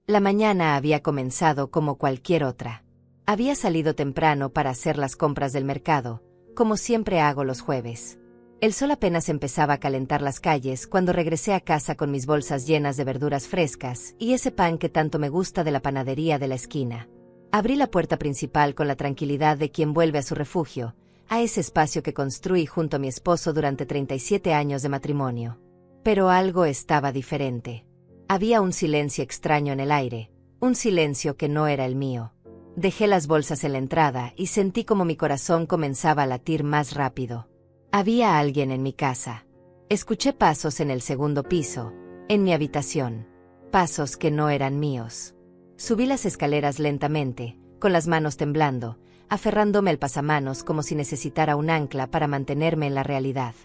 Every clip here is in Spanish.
La mañana había comenzado como cualquier otra. Había salido temprano para hacer las compras del mercado, como siempre hago los jueves. El sol apenas empezaba a calentar las calles cuando regresé a casa con mis bolsas llenas de verduras frescas y ese pan que tanto me gusta de la panadería de la esquina. Abrí la puerta principal con la tranquilidad de quien vuelve a su refugio, a ese espacio que construí junto a mi esposo durante 37 años de matrimonio. Pero algo estaba diferente. Había un silencio extraño en el aire, un silencio que no era el mío. Dejé las bolsas en la entrada y sentí como mi corazón comenzaba a latir más rápido. Había alguien en mi casa. Escuché pasos en el segundo piso, en mi habitación. Pasos que no eran míos. Subí las escaleras lentamente, con las manos temblando, aferrándome al pasamanos como si necesitara un ancla para mantenerme en la realidad.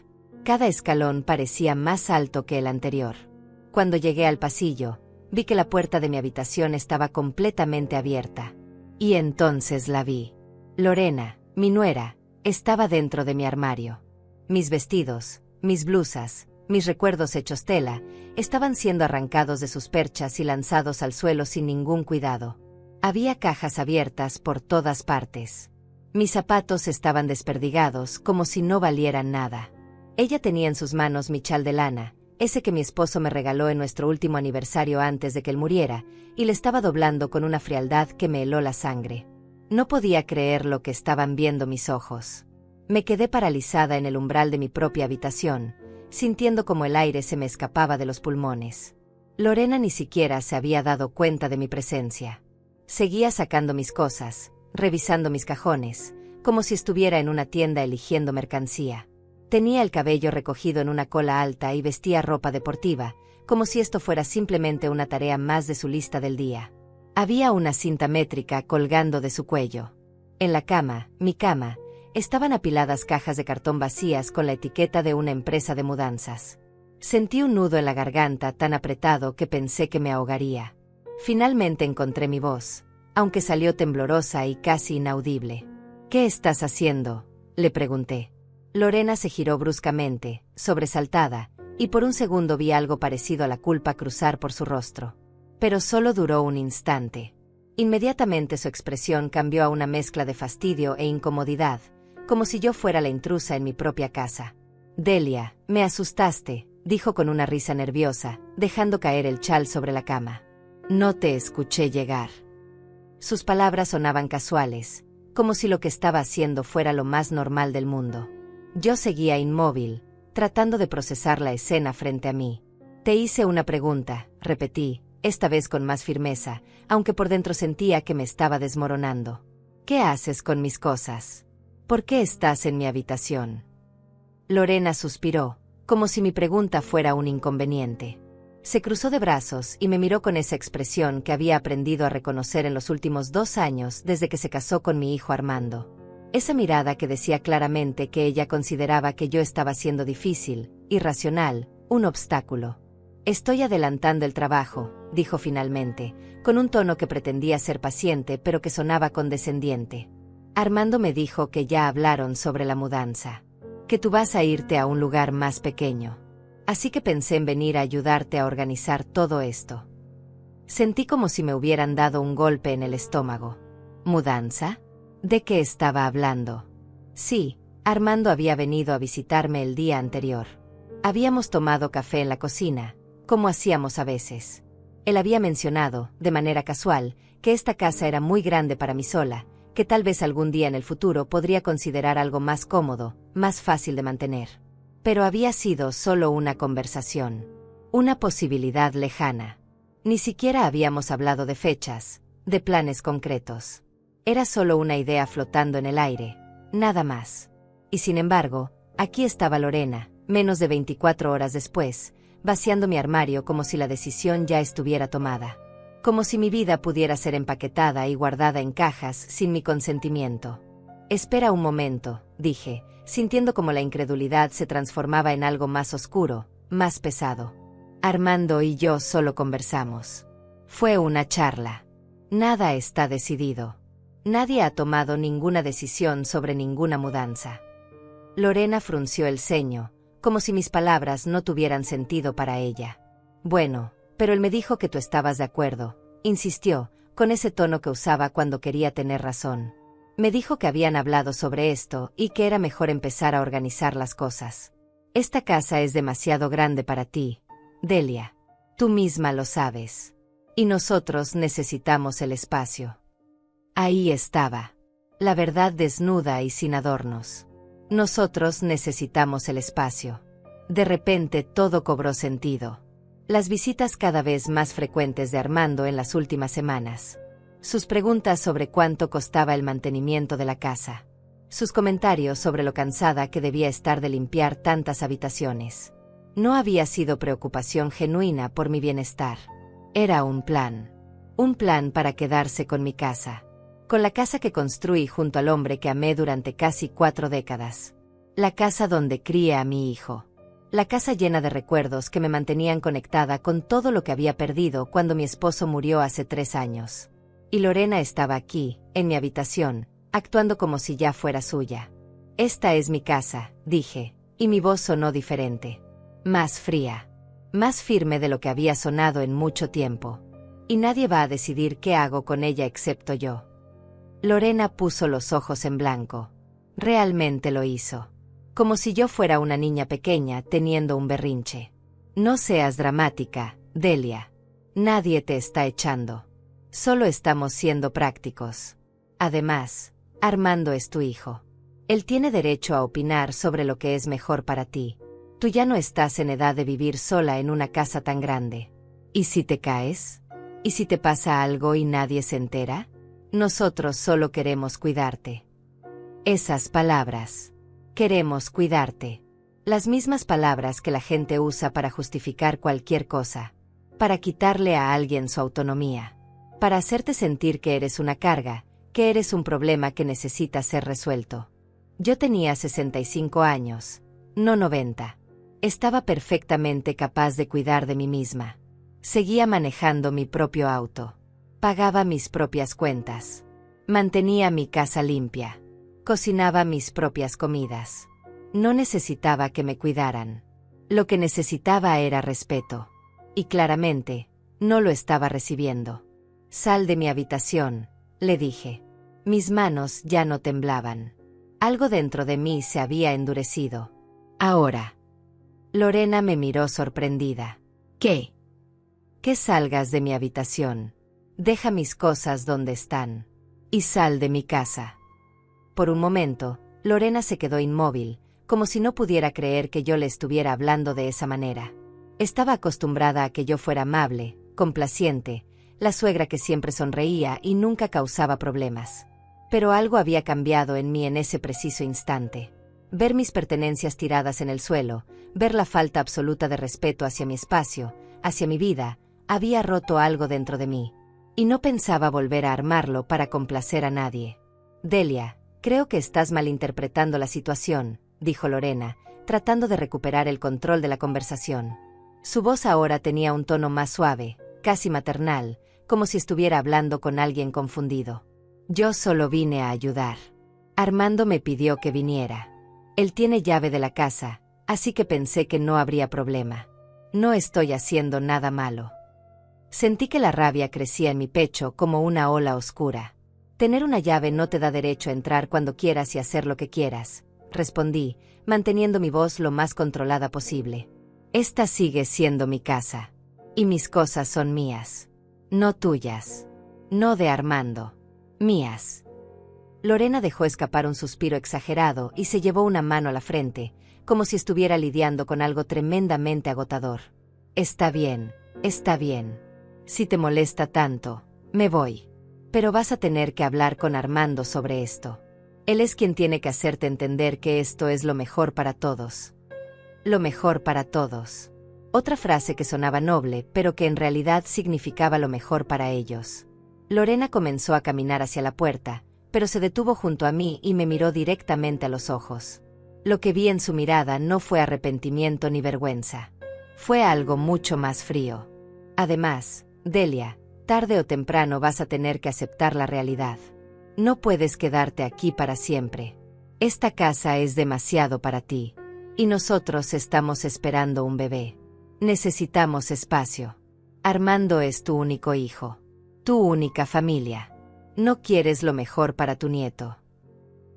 Cada escalón parecía más alto que el anterior. Cuando llegué al pasillo, vi que la puerta de mi habitación estaba completamente abierta. Y entonces la vi. Lorena, mi nuera, estaba dentro de mi armario. Mis vestidos, mis blusas, mis recuerdos hechos tela, estaban siendo arrancados de sus perchas y lanzados al suelo sin ningún cuidado. Había cajas abiertas por todas partes. Mis zapatos estaban desperdigados como si no valieran nada. Ella tenía en sus manos mi chal de lana, ese que mi esposo me regaló en nuestro último aniversario antes de que él muriera, y le estaba doblando con una frialdad que me heló la sangre. No podía creer lo que estaban viendo mis ojos. Me quedé paralizada en el umbral de mi propia habitación, sintiendo como el aire se me escapaba de los pulmones. Lorena ni siquiera se había dado cuenta de mi presencia. Seguía sacando mis cosas, revisando mis cajones, como si estuviera en una tienda eligiendo mercancía. Tenía el cabello recogido en una cola alta y vestía ropa deportiva, como si esto fuera simplemente una tarea más de su lista del día. Había una cinta métrica colgando de su cuello. En la cama, mi cama, estaban apiladas cajas de cartón vacías con la etiqueta de una empresa de mudanzas. Sentí un nudo en la garganta tan apretado que pensé que me ahogaría. Finalmente encontré mi voz, aunque salió temblorosa y casi inaudible. ¿Qué estás haciendo?, le pregunté. Lorena se giró bruscamente, sobresaltada, y por un segundo vi algo parecido a la culpa cruzar por su rostro. Pero solo duró un instante. Inmediatamente su expresión cambió a una mezcla de fastidio e incomodidad, como si yo fuera la intrusa en mi propia casa. «Delia, me asustaste», dijo con una risa nerviosa, dejando caer el chal sobre la cama. «No te escuché llegar». Sus palabras sonaban casuales, como si lo que estaba haciendo fuera lo más normal del mundo. Yo seguía inmóvil, tratando de procesar la escena frente a mí. «Te hice una pregunta», repetí, esta vez con más firmeza, aunque por dentro sentía que me estaba desmoronando. «¿Qué haces con mis cosas? ¿Por qué estás en mi habitación?». Lorena suspiró, como si mi pregunta fuera un inconveniente. Se cruzó de brazos y me miró con esa expresión que había aprendido a reconocer en los últimos 2 años desde que se casó con mi hijo Armando. Esa mirada que decía claramente que ella consideraba que yo estaba siendo difícil, irracional, un obstáculo. «Estoy adelantando el trabajo», dijo finalmente, con un tono que pretendía ser paciente pero que sonaba condescendiente. «Armando me dijo que ya hablaron sobre la mudanza, que tú vas a irte a un lugar más pequeño. Así que pensé en venir a ayudarte a organizar todo esto». Sentí como si me hubieran dado un golpe en el estómago. ¿Mudanza? ¿De qué estaba hablando? Sí, Armando había venido a visitarme el día anterior. Habíamos tomado café en la cocina, como hacíamos a veces. Él había mencionado, de manera casual, que esta casa era muy grande para mí sola, que tal vez algún día en el futuro podría considerar algo más cómodo, más fácil de mantener. Pero había sido solo una conversación, una posibilidad lejana. Ni siquiera habíamos hablado de fechas, de planes concretos. Era solo una idea flotando en el aire, nada más. Y sin embargo, aquí estaba Lorena, menos de 24 horas después, vaciando mi armario como si la decisión ya estuviera tomada. Como si mi vida pudiera ser empaquetada y guardada en cajas sin mi consentimiento. «Espera un momento», dije, sintiendo como la incredulidad se transformaba en algo más oscuro, más pesado. «Armando y yo solo conversamos. Fue una charla. Nada está decidido. Nadie ha tomado ninguna decisión sobre ninguna mudanza». Lorena frunció el ceño, como si mis palabras no tuvieran sentido para ella. «Bueno, pero él me dijo que tú estabas de acuerdo», insistió, con ese tono que usaba cuando quería tener razón. Me dijo que habían hablado sobre esto y que era mejor empezar a organizar las cosas. Esta casa es demasiado grande para ti, Delia. Tú misma lo sabes. Y nosotros necesitamos el espacio. Ahí estaba. La verdad desnuda y sin adornos. Nosotros necesitamos el espacio. De repente todo cobró sentido. Las visitas cada vez más frecuentes de Armando en las últimas semanas. Sus preguntas sobre cuánto costaba el mantenimiento de la casa. Sus comentarios sobre lo cansada que debía estar de limpiar tantas habitaciones. No había sido preocupación genuina por mi bienestar. Era un plan. Un plan para quedarse con mi casa. Con la casa que construí junto al hombre que amé durante casi 4 décadas. La casa donde crié a mi hijo. La casa llena de recuerdos que me mantenían conectada con todo lo que había perdido cuando mi esposo murió hace 3 años. Y Lorena estaba aquí, en mi habitación, actuando como si ya fuera suya. Esta es mi casa, dije, y mi voz sonó diferente. Más fría. Más firme de lo que había sonado en mucho tiempo. Y nadie va a decidir qué hago con ella excepto yo. Lorena puso los ojos en blanco. Realmente lo hizo. Como si yo fuera una niña pequeña teniendo un berrinche. No seas dramática, Delia. Nadie te está echando. Solo estamos siendo prácticos. Además, Armando es tu hijo. Él tiene derecho a opinar sobre lo que es mejor para ti. Tú ya no estás en edad de vivir sola en una casa tan grande. ¿Y si te caes? ¿Y si te pasa algo y nadie se entera? Nosotros solo queremos cuidarte. Esas palabras. Queremos cuidarte. Las mismas palabras que la gente usa para justificar cualquier cosa. Para quitarle a alguien su autonomía. Para hacerte sentir que eres una carga, que eres un problema que necesita ser resuelto. Yo tenía 65 años, no 90. Estaba perfectamente capaz de cuidar de mí misma. Seguía manejando mi propio auto. Pagaba mis propias cuentas. Mantenía mi casa limpia. Cocinaba mis propias comidas. No necesitaba que me cuidaran. Lo que necesitaba era respeto. Y claramente, no lo estaba recibiendo. Sal de mi habitación, le dije. Mis manos ya no temblaban. Algo dentro de mí se había endurecido. Ahora. Lorena me miró sorprendida. ¿Qué? Que salgas de mi habitación. Deja mis cosas donde están. Y sal de mi casa. Por un momento, Lorena se quedó inmóvil, como si no pudiera creer que yo le estuviera hablando de esa manera. Estaba acostumbrada a que yo fuera amable, complaciente, la suegra que siempre sonreía y nunca causaba problemas. Pero algo había cambiado en mí en ese preciso instante. Ver mis pertenencias tiradas en el suelo, ver la falta absoluta de respeto hacia mi espacio, hacia mi vida, había roto algo dentro de mí. Y no pensaba volver a armarlo para complacer a nadie. Delia, creo que estás malinterpretando la situación, dijo Lorena, tratando de recuperar el control de la conversación. Su voz ahora tenía un tono más suave, casi maternal, como si estuviera hablando con alguien confundido. Yo solo vine a ayudar. Armando me pidió que viniera. Él tiene llave de la casa, así que pensé que no habría problema. No estoy haciendo nada malo. Sentí que la rabia crecía en mi pecho como una ola oscura. Tener una llave no te da derecho a entrar cuando quieras y hacer lo que quieras, respondí, manteniendo mi voz lo más controlada posible. Esta sigue siendo mi casa. Y mis cosas son mías. No tuyas. No de Armando. Mías. Lorena dejó escapar un suspiro exagerado y se llevó una mano a la frente, como si estuviera lidiando con algo tremendamente agotador. Está bien, está bien. Si te molesta tanto, me voy. Pero vas a tener que hablar con Armando sobre esto. Él es quien tiene que hacerte entender que esto es lo mejor para todos. Lo mejor para todos. Otra frase que sonaba noble, pero que en realidad significaba lo mejor para ellos. Lorena comenzó a caminar hacia la puerta, pero se detuvo junto a mí y me miró directamente a los ojos. Lo que vi en su mirada no fue arrepentimiento ni vergüenza. Fue algo mucho más frío. Además, Delia, tarde o temprano vas a tener que aceptar la realidad. No puedes quedarte aquí para siempre. Esta casa es demasiado para ti. Y nosotros estamos esperando un bebé. Necesitamos espacio. Armando es tu único hijo. Tu única familia. No quieres lo mejor para tu nieto.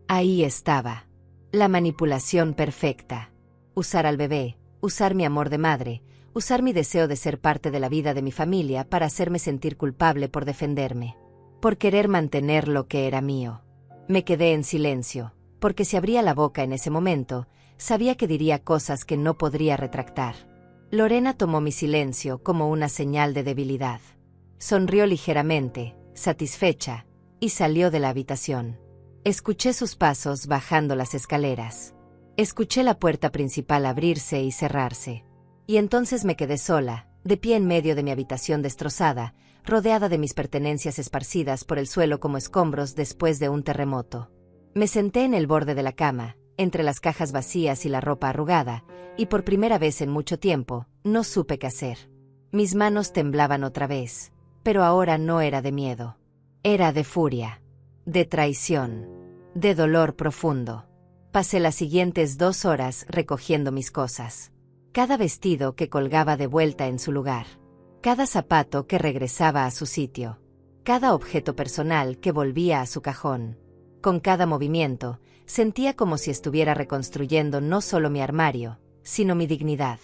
Ahí estaba. La manipulación perfecta. Usar al bebé, usar mi amor de madre, usar mi deseo de ser parte de la vida de mi familia para hacerme sentir culpable por defenderme. Por querer mantener lo que era mío. Me quedé en silencio, porque si abría la boca en ese momento, sabía que diría cosas que no podría retractar. Lorena tomó mi silencio como una señal de debilidad. Sonrió ligeramente, satisfecha, y salió de la habitación. Escuché sus pasos bajando las escaleras. Escuché la puerta principal abrirse y cerrarse. Y entonces me quedé sola, de pie en medio de mi habitación destrozada, rodeada de mis pertenencias esparcidas por el suelo como escombros después de un terremoto. Me senté en el borde de la cama, entre las cajas vacías y la ropa arrugada, y por primera vez en mucho tiempo, no supe qué hacer. Mis manos temblaban otra vez, pero ahora no era de miedo. Era de furia, de traición, de dolor profundo. Pasé las siguientes 2 horas recogiendo mis cosas. Cada vestido que colgaba de vuelta en su lugar. Cada zapato que regresaba a su sitio. Cada objeto personal que volvía a su cajón. Con cada movimiento, sentía como si estuviera reconstruyendo no solo mi armario, sino mi dignidad.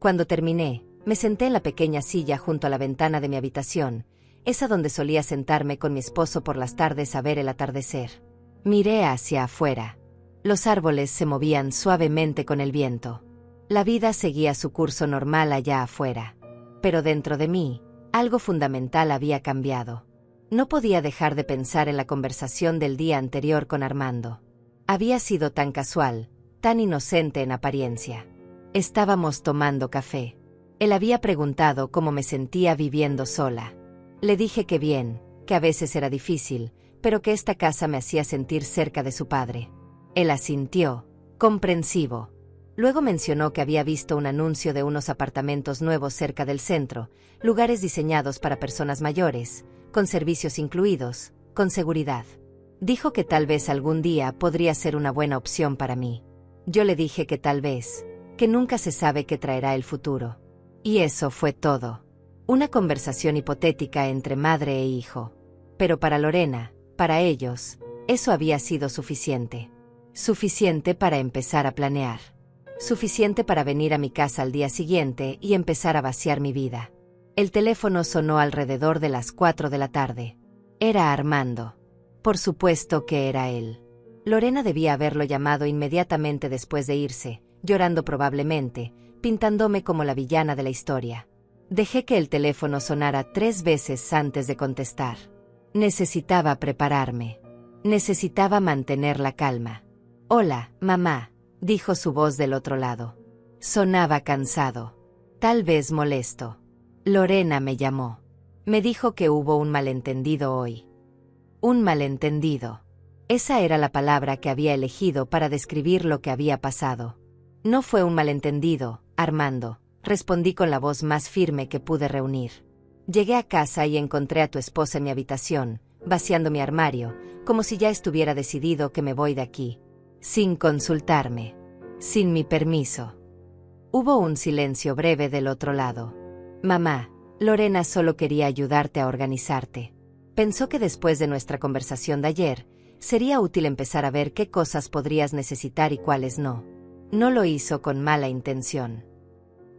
Cuando terminé, me senté en la pequeña silla junto a la ventana de mi habitación, esa donde solía sentarme con mi esposo por las tardes a ver el atardecer. Miré hacia afuera. Los árboles se movían suavemente con el viento. La vida seguía su curso normal allá afuera. Pero dentro de mí, algo fundamental había cambiado. No podía dejar de pensar en la conversación del día anterior con Armando. Había sido tan casual, tan inocente en apariencia. Estábamos tomando café. Él había preguntado cómo me sentía viviendo sola. Le dije que bien, que a veces era difícil, pero que esta casa me hacía sentir cerca de su padre. Él asintió, comprensivo. Luego mencionó que había visto un anuncio de unos apartamentos nuevos cerca del centro, lugares diseñados para personas mayores, con servicios incluidos, con seguridad. Dijo que tal vez algún día podría ser una buena opción para mí. Yo le dije que tal vez, que nunca se sabe qué traerá el futuro. Y eso fue todo. Una conversación hipotética entre madre e hijo. Pero para Lorena, para ellos, eso había sido suficiente. Suficiente para empezar a planear. Suficiente para venir a mi casa al día siguiente y empezar a vaciar mi vida. El teléfono sonó alrededor de las 4 de la tarde. Era Armando. Por supuesto que era él. Lorena debía haberlo llamado inmediatamente después de irse, llorando probablemente, pintándome como la villana de la historia. Dejé que el teléfono sonara 3 veces antes de contestar. Necesitaba prepararme. Necesitaba mantener la calma. «Hola, mamá», dijo su voz del otro lado. Sonaba cansado. Tal vez molesto. Lorena me llamó. Me dijo que hubo un malentendido hoy. Un malentendido. Esa era la palabra que había elegido para describir lo que había pasado. No fue un malentendido, Armando, respondí con la voz más firme que pude reunir. Llegué a casa y encontré a tu esposa en mi habitación, vaciando mi armario, como si ya estuviera decidido que me voy de aquí. Sin consultarme. Sin mi permiso. Hubo un silencio breve del otro lado. Mamá, Lorena solo quería ayudarte a organizarte. Pensó que después de nuestra conversación de ayer, sería útil empezar a ver qué cosas podrías necesitar y cuáles no. No lo hizo con mala intención.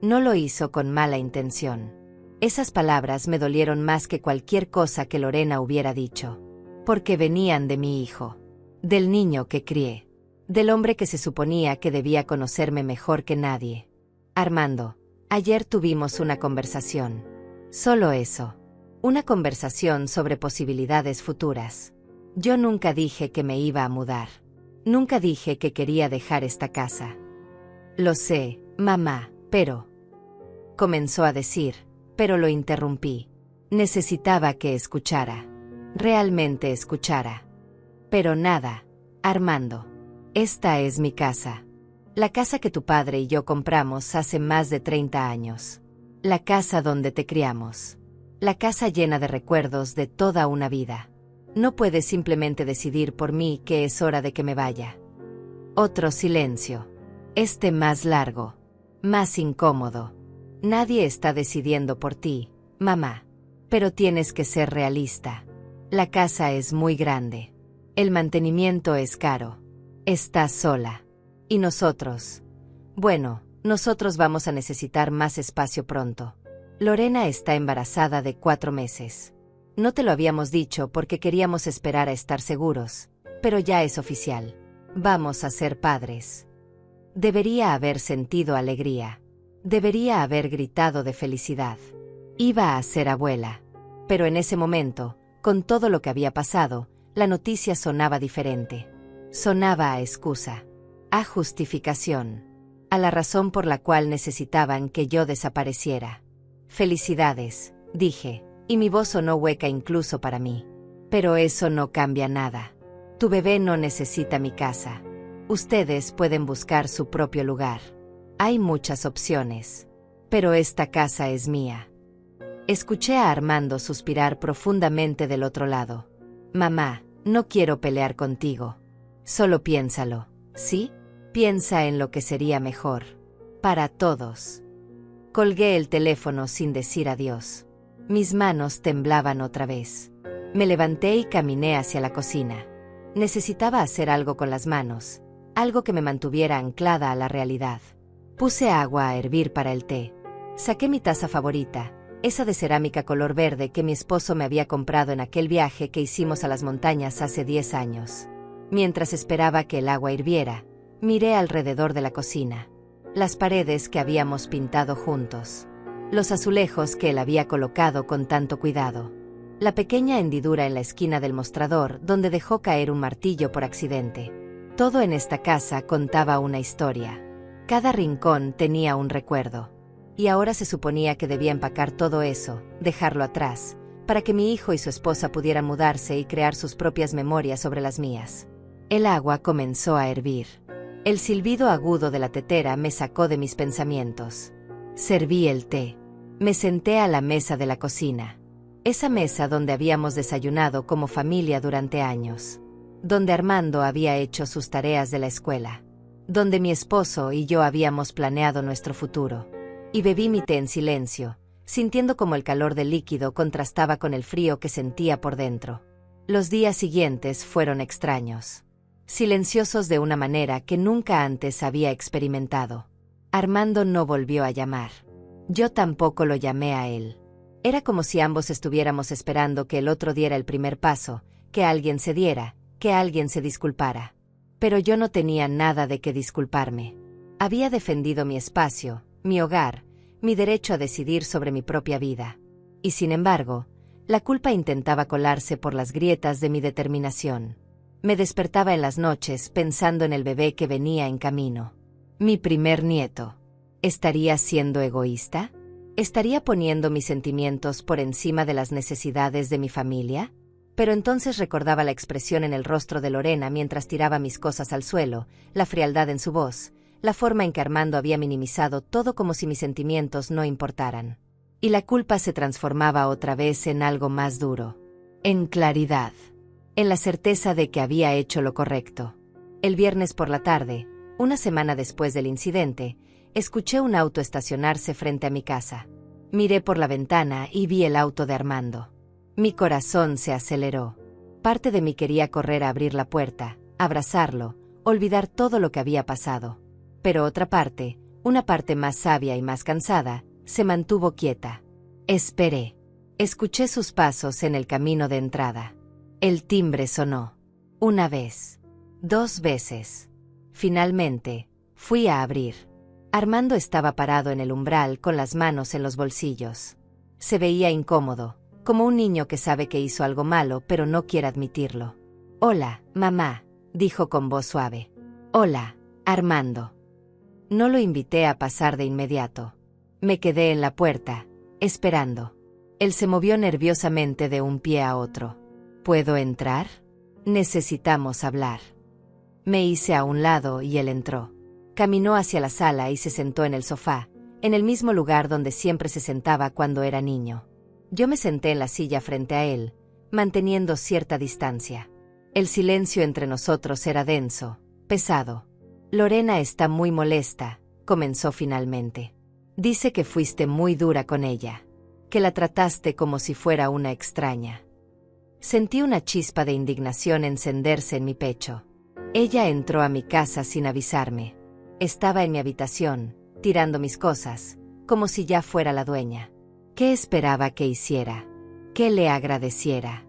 No lo hizo con mala intención. Esas palabras me dolieron más que cualquier cosa que Lorena hubiera dicho. Porque venían de mi hijo. Del niño que crié. Del hombre que se suponía que debía conocerme mejor que nadie. Armando, ayer tuvimos una conversación. Solo eso. Una conversación sobre posibilidades futuras. Yo nunca dije que me iba a mudar. Nunca dije que quería dejar esta casa. Lo sé, mamá, pero... Comenzó a decir, pero lo interrumpí. Necesitaba que escuchara. Realmente escuchara. Pero nada, Armando. Esta es mi casa. La casa que tu padre y yo compramos hace más de 30 años. La casa donde te criamos. La casa llena de recuerdos de toda una vida. No puedes simplemente decidir por mí que es hora de que me vaya. Otro silencio. Este más largo. Más incómodo. Nadie está decidiendo por ti, mamá. Pero tienes que ser realista. La casa es muy grande. El mantenimiento es caro. Estás sola. ¿Y nosotros? Bueno, nosotros vamos a necesitar más espacio pronto. Lorena está embarazada de 4 meses. No te lo habíamos dicho porque queríamos esperar a estar seguros, pero ya es oficial. Vamos a ser padres. Debería haber sentido alegría. Debería haber gritado de felicidad. Iba a ser abuela. Pero en ese momento, con todo lo que había pasado, la noticia sonaba diferente. Sonaba a excusa, a justificación, a la razón por la cual necesitaban que yo desapareciera. Felicidades, dije, y mi voz sonó hueca incluso para mí. Pero eso no cambia nada. Tu bebé no necesita mi casa. Ustedes pueden buscar su propio lugar. Hay muchas opciones. Pero esta casa es mía. Escuché a Armando suspirar profundamente del otro lado. Mamá, no quiero pelear contigo. Solo piénsalo, ¿sí? Piensa en lo que sería mejor. Para todos. Colgué el teléfono sin decir adiós. Mis manos temblaban otra vez. Me levanté y caminé hacia la cocina. Necesitaba hacer algo con las manos, algo que me mantuviera anclada a la realidad. Puse agua a hervir para el té. Saqué mi taza favorita, esa de cerámica color verde que mi esposo me había comprado en aquel viaje que hicimos a las montañas hace 10 años. Mientras esperaba que el agua hirviera, miré alrededor de la cocina. Las paredes que habíamos pintado juntos. Los azulejos que él había colocado con tanto cuidado. La pequeña hendidura en la esquina del mostrador donde dejó caer un martillo por accidente. Todo en esta casa contaba una historia. Cada rincón tenía un recuerdo. Y ahora se suponía que debía empacar todo eso, dejarlo atrás, para que mi hijo y su esposa pudieran mudarse y crear sus propias memorias sobre las mías. El agua comenzó a hervir. El silbido agudo de la tetera me sacó de mis pensamientos. Serví el té. Me senté a la mesa de la cocina. Esa mesa donde habíamos desayunado como familia durante años. Donde Armando había hecho sus tareas de la escuela. Donde mi esposo y yo habíamos planeado nuestro futuro. Y bebí mi té en silencio, sintiendo como el calor del líquido contrastaba con el frío que sentía por dentro. Los días siguientes fueron extraños. Silenciosos de una manera que nunca antes había experimentado. Armando no volvió a llamar. Yo tampoco lo llamé a él. Era como si ambos estuviéramos esperando que el otro diera el primer paso, que alguien se diera, que alguien se disculpara. Pero yo no tenía nada de qué disculparme. Había defendido mi espacio, mi hogar, mi derecho a decidir sobre mi propia vida. Y sin embargo, la culpa intentaba colarse por las grietas de mi determinación. Me despertaba en las noches pensando en el bebé que venía en camino. Mi primer nieto. ¿Estaría siendo egoísta? ¿Estaría poniendo mis sentimientos por encima de las necesidades de mi familia? Pero entonces recordaba la expresión en el rostro de Lorena mientras tiraba mis cosas al suelo, la frialdad en su voz, la forma en que Armando había minimizado todo como si mis sentimientos no importaran. Y la culpa se transformaba otra vez en algo más duro. En claridad. En la certeza de que había hecho lo correcto. El viernes por la tarde, una semana después del incidente, escuché un auto estacionarse frente a mi casa. Miré por la ventana y vi el auto de Armando. Mi corazón se aceleró. Parte de mí quería correr a abrir la puerta, abrazarlo, olvidar todo lo que había pasado. Pero otra parte, una parte más sabia y más cansada, se mantuvo quieta. Esperé. Escuché sus pasos en el camino de entrada. El timbre sonó. Una vez. 2 veces. Finalmente, fui a abrir. Armando estaba parado en el umbral con las manos en los bolsillos. Se veía incómodo, como un niño que sabe que hizo algo malo pero no quiere admitirlo. «Hola, mamá», dijo con voz suave. «Hola, Armando». No lo invité a pasar de inmediato. Me quedé en la puerta, esperando. Él se movió nerviosamente de un pie a otro. ¿Puedo entrar? Necesitamos hablar. Me hice a un lado y él entró. Caminó hacia la sala y se sentó en el sofá, en el mismo lugar donde siempre se sentaba cuando era niño. Yo me senté en la silla frente a él, manteniendo cierta distancia. El silencio entre nosotros era denso, pesado. «Lorena está muy molesta», comenzó finalmente. «Dice que fuiste muy dura con ella. que la trataste como si fuera una extraña. Sentí una chispa de indignación encenderse en mi pecho. Ella entró a mi casa sin avisarme. Estaba en mi habitación, tirando mis cosas, como si ya fuera la dueña. ¿Qué esperaba que hiciera? ¿Que le agradeciera?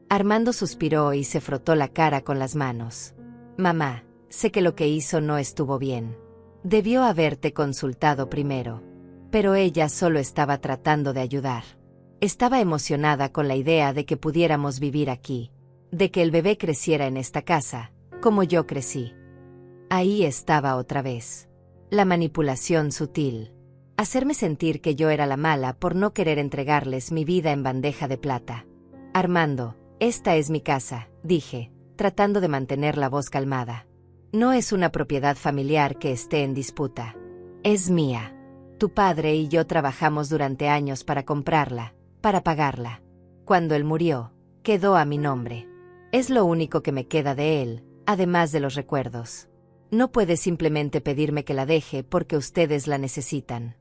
Armando suspiró y se frotó la cara con las manos. Mamá, sé que lo que hizo no estuvo bien. Debió haberte consultado primero. Pero ella solo estaba tratando de ayudar. Estaba emocionada con la idea de que pudiéramos vivir aquí, de que el bebé creciera en esta casa, como yo crecí. Ahí estaba otra vez. La manipulación sutil. Hacerme sentir que yo era la mala por no querer entregarles mi vida en bandeja de plata. Armando, esta es mi casa, dije, tratando de mantener la voz calmada. No es una propiedad familiar que esté en disputa. Es mía. Tu padre y yo trabajamos durante años para comprarla, para pagarla. Cuando él murió, quedó a mi nombre. Es lo único que me queda de él, además de los recuerdos. No puedes simplemente pedirme que la deje porque ustedes la necesitan.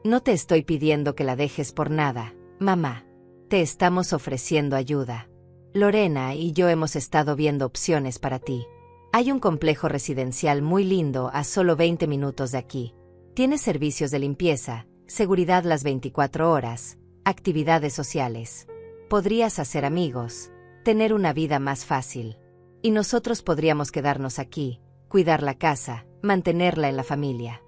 No te estoy pidiendo que la dejes por nada, mamá. Te estamos ofreciendo ayuda. Lorena y yo hemos estado viendo opciones para ti. Hay un complejo residencial muy lindo a solo 20 minutos de aquí. Tiene servicios de limpieza, seguridad las 24 horas, actividades sociales. Podrías hacer amigos, tener una vida más fácil. Y nosotros podríamos quedarnos aquí, cuidar la casa, mantenerla en la familia.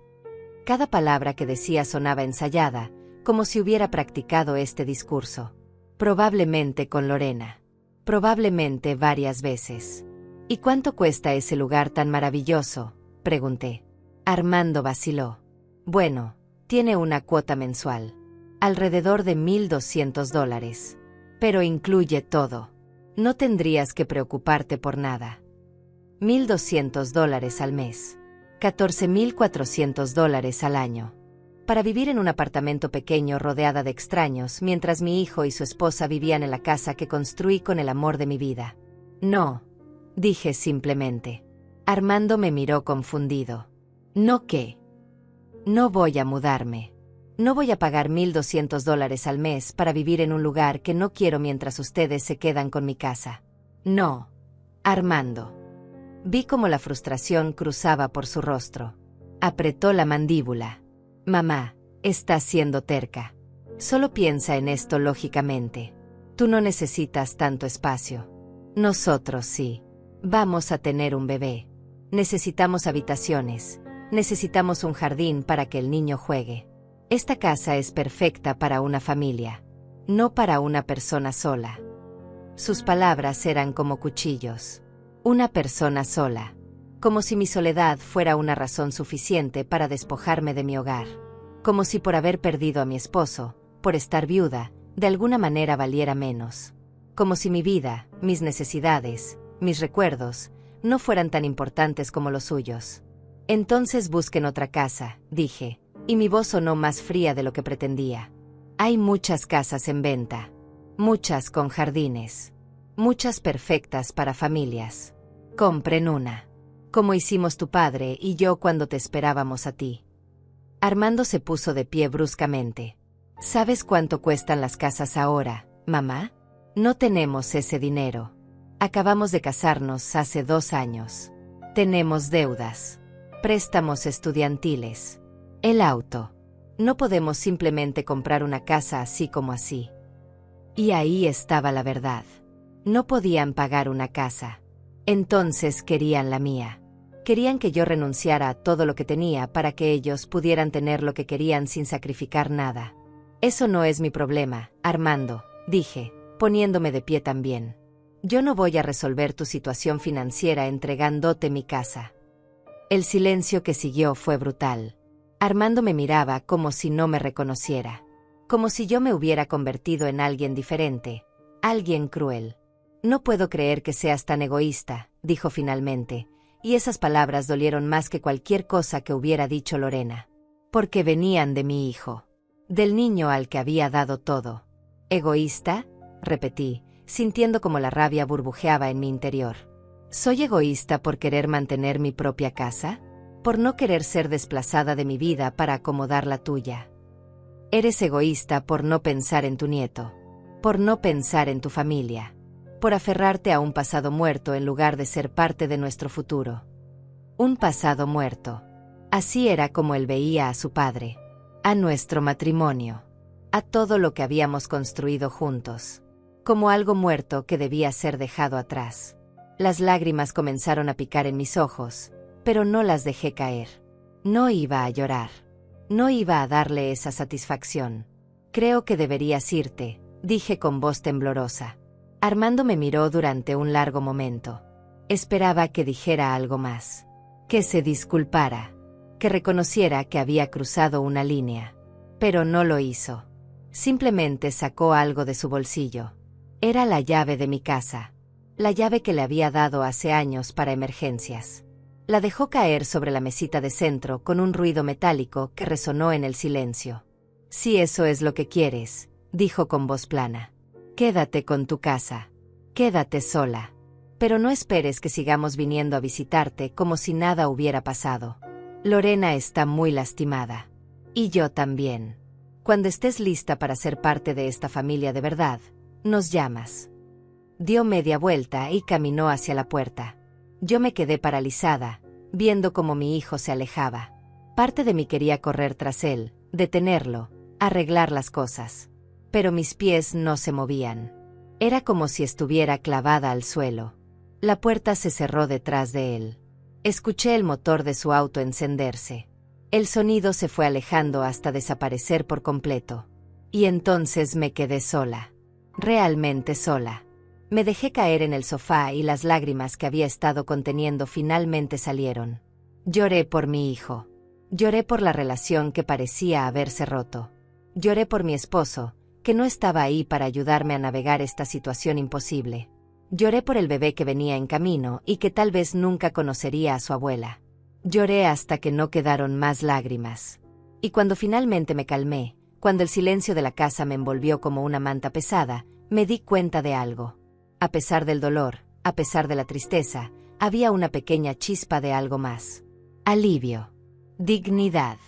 Cada palabra que decía sonaba ensayada, como si hubiera practicado este discurso. Probablemente con Lorena. Probablemente varias veces. ¿Y cuánto cuesta ese lugar tan maravilloso?, pregunté. Armando vaciló. Bueno, tiene una cuota mensual. Alrededor de $1,200. Pero incluye todo. No tendrías que preocuparte por nada. $1,200 al mes. $14,400 al año. Para vivir en un apartamento pequeño rodeada de extraños mientras mi hijo y su esposa vivían en la casa que construí con el amor de mi vida. No, dije simplemente. Armando me miró confundido. ¿No qué? No voy a mudarme. No voy a pagar $1,200 al mes para vivir en un lugar que no quiero mientras ustedes se quedan con mi casa. No. Armando. Vi cómo la frustración cruzaba por su rostro. Apretó la mandíbula. Mamá, estás siendo terca. Solo piensa en esto lógicamente. Tú no necesitas tanto espacio. Nosotros sí. Vamos a tener un bebé. Necesitamos habitaciones. Necesitamos un jardín para que el niño juegue. Esta casa es perfecta para una familia, no para una persona sola. Sus palabras eran como cuchillos. Una persona sola. Como si mi soledad fuera una razón suficiente para despojarme de mi hogar. Como si por haber perdido a mi esposo, por estar viuda, de alguna manera valiera menos. Como si mi vida, mis necesidades, mis recuerdos, no fueran tan importantes como los suyos. Entonces busquen otra casa, dije, y mi voz sonó más fría de lo que pretendía. Hay muchas casas en venta. Muchas con jardines. Muchas perfectas para familias. Compren una. Como hicimos tu padre y yo cuando te esperábamos a ti. Armando se puso de pie bruscamente. ¿Sabes cuánto cuestan las casas ahora, mamá? No tenemos ese dinero. Acabamos de casarnos hace 2 años. Tenemos deudas. Préstamos estudiantiles. El auto. No podemos simplemente comprar una casa así como así. Y ahí estaba la verdad. No podían pagar una casa. Entonces querían la mía. Querían que yo renunciara a todo lo que tenía para que ellos pudieran tener lo que querían sin sacrificar nada. Eso no es mi problema, Armando, dije, poniéndome de pie también. Yo no voy a resolver tu situación financiera entregándote mi casa. El silencio que siguió fue brutal. Armando me miraba como si no me reconociera. Como si yo me hubiera convertido en alguien diferente. Alguien cruel. No puedo creer que seas tan egoísta, dijo finalmente, y esas palabras dolieron más que cualquier cosa que hubiera dicho Lorena. Porque venían de mi hijo. Del niño al que había dado todo. ¿Egoísta?, repetí, sintiendo como la rabia burbujeaba en mi interior. ¿Soy egoísta por querer mantener mi propia casa? ¿Por no querer ser desplazada de mi vida para acomodar la tuya? Eres egoísta por no pensar en tu nieto, por no pensar en tu familia, por aferrarte a un pasado muerto en lugar de ser parte de nuestro futuro. Un pasado muerto. Así era como él veía a su padre, a nuestro matrimonio, a todo lo que habíamos construido juntos, como algo muerto que debía ser dejado atrás. Las lágrimas comenzaron a picar en mis ojos, pero no las dejé caer. No iba a llorar. No iba a darle esa satisfacción. Creo que deberías irte, dije con voz temblorosa. Armando me miró durante un largo momento. Esperaba que dijera algo más. Que se disculpara. Que reconociera que había cruzado una línea. Pero no lo hizo. Simplemente sacó algo de su bolsillo. Era la llave de mi casa. La llave que le había dado hace años para emergencias. La dejó caer sobre la mesita de centro con un ruido metálico que resonó en el silencio. Si eso es lo que quieres, dijo con voz plana. Quédate con tu casa. Quédate sola. Pero no esperes que sigamos viniendo a visitarte como si nada hubiera pasado. Lorena está muy lastimada. Y yo también. Cuando estés lista para ser parte de esta familia de verdad, nos llamas. Dio media vuelta y caminó hacia la puerta. Yo me quedé paralizada, viendo cómo mi hijo se alejaba. Parte de mí quería correr tras él, detenerlo, arreglar las cosas. Pero mis pies no se movían. Era como si estuviera clavada al suelo. La puerta se cerró detrás de él. Escuché el motor de su auto encenderse. El sonido se fue alejando hasta desaparecer por completo. Y entonces me quedé sola. Realmente sola. Me dejé caer en el sofá y las lágrimas que había estado conteniendo finalmente salieron. Lloré por mi hijo. Lloré por la relación que parecía haberse roto. Lloré por mi esposo, que no estaba ahí para ayudarme a navegar esta situación imposible. Lloré por el bebé que venía en camino y que tal vez nunca conocería a su abuela. Lloré hasta que no quedaron más lágrimas. Y cuando finalmente me calmé, cuando el silencio de la casa me envolvió como una manta pesada, me di cuenta de algo. A pesar del dolor, a pesar de la tristeza, había una pequeña chispa de algo más. Alivio. Dignidad.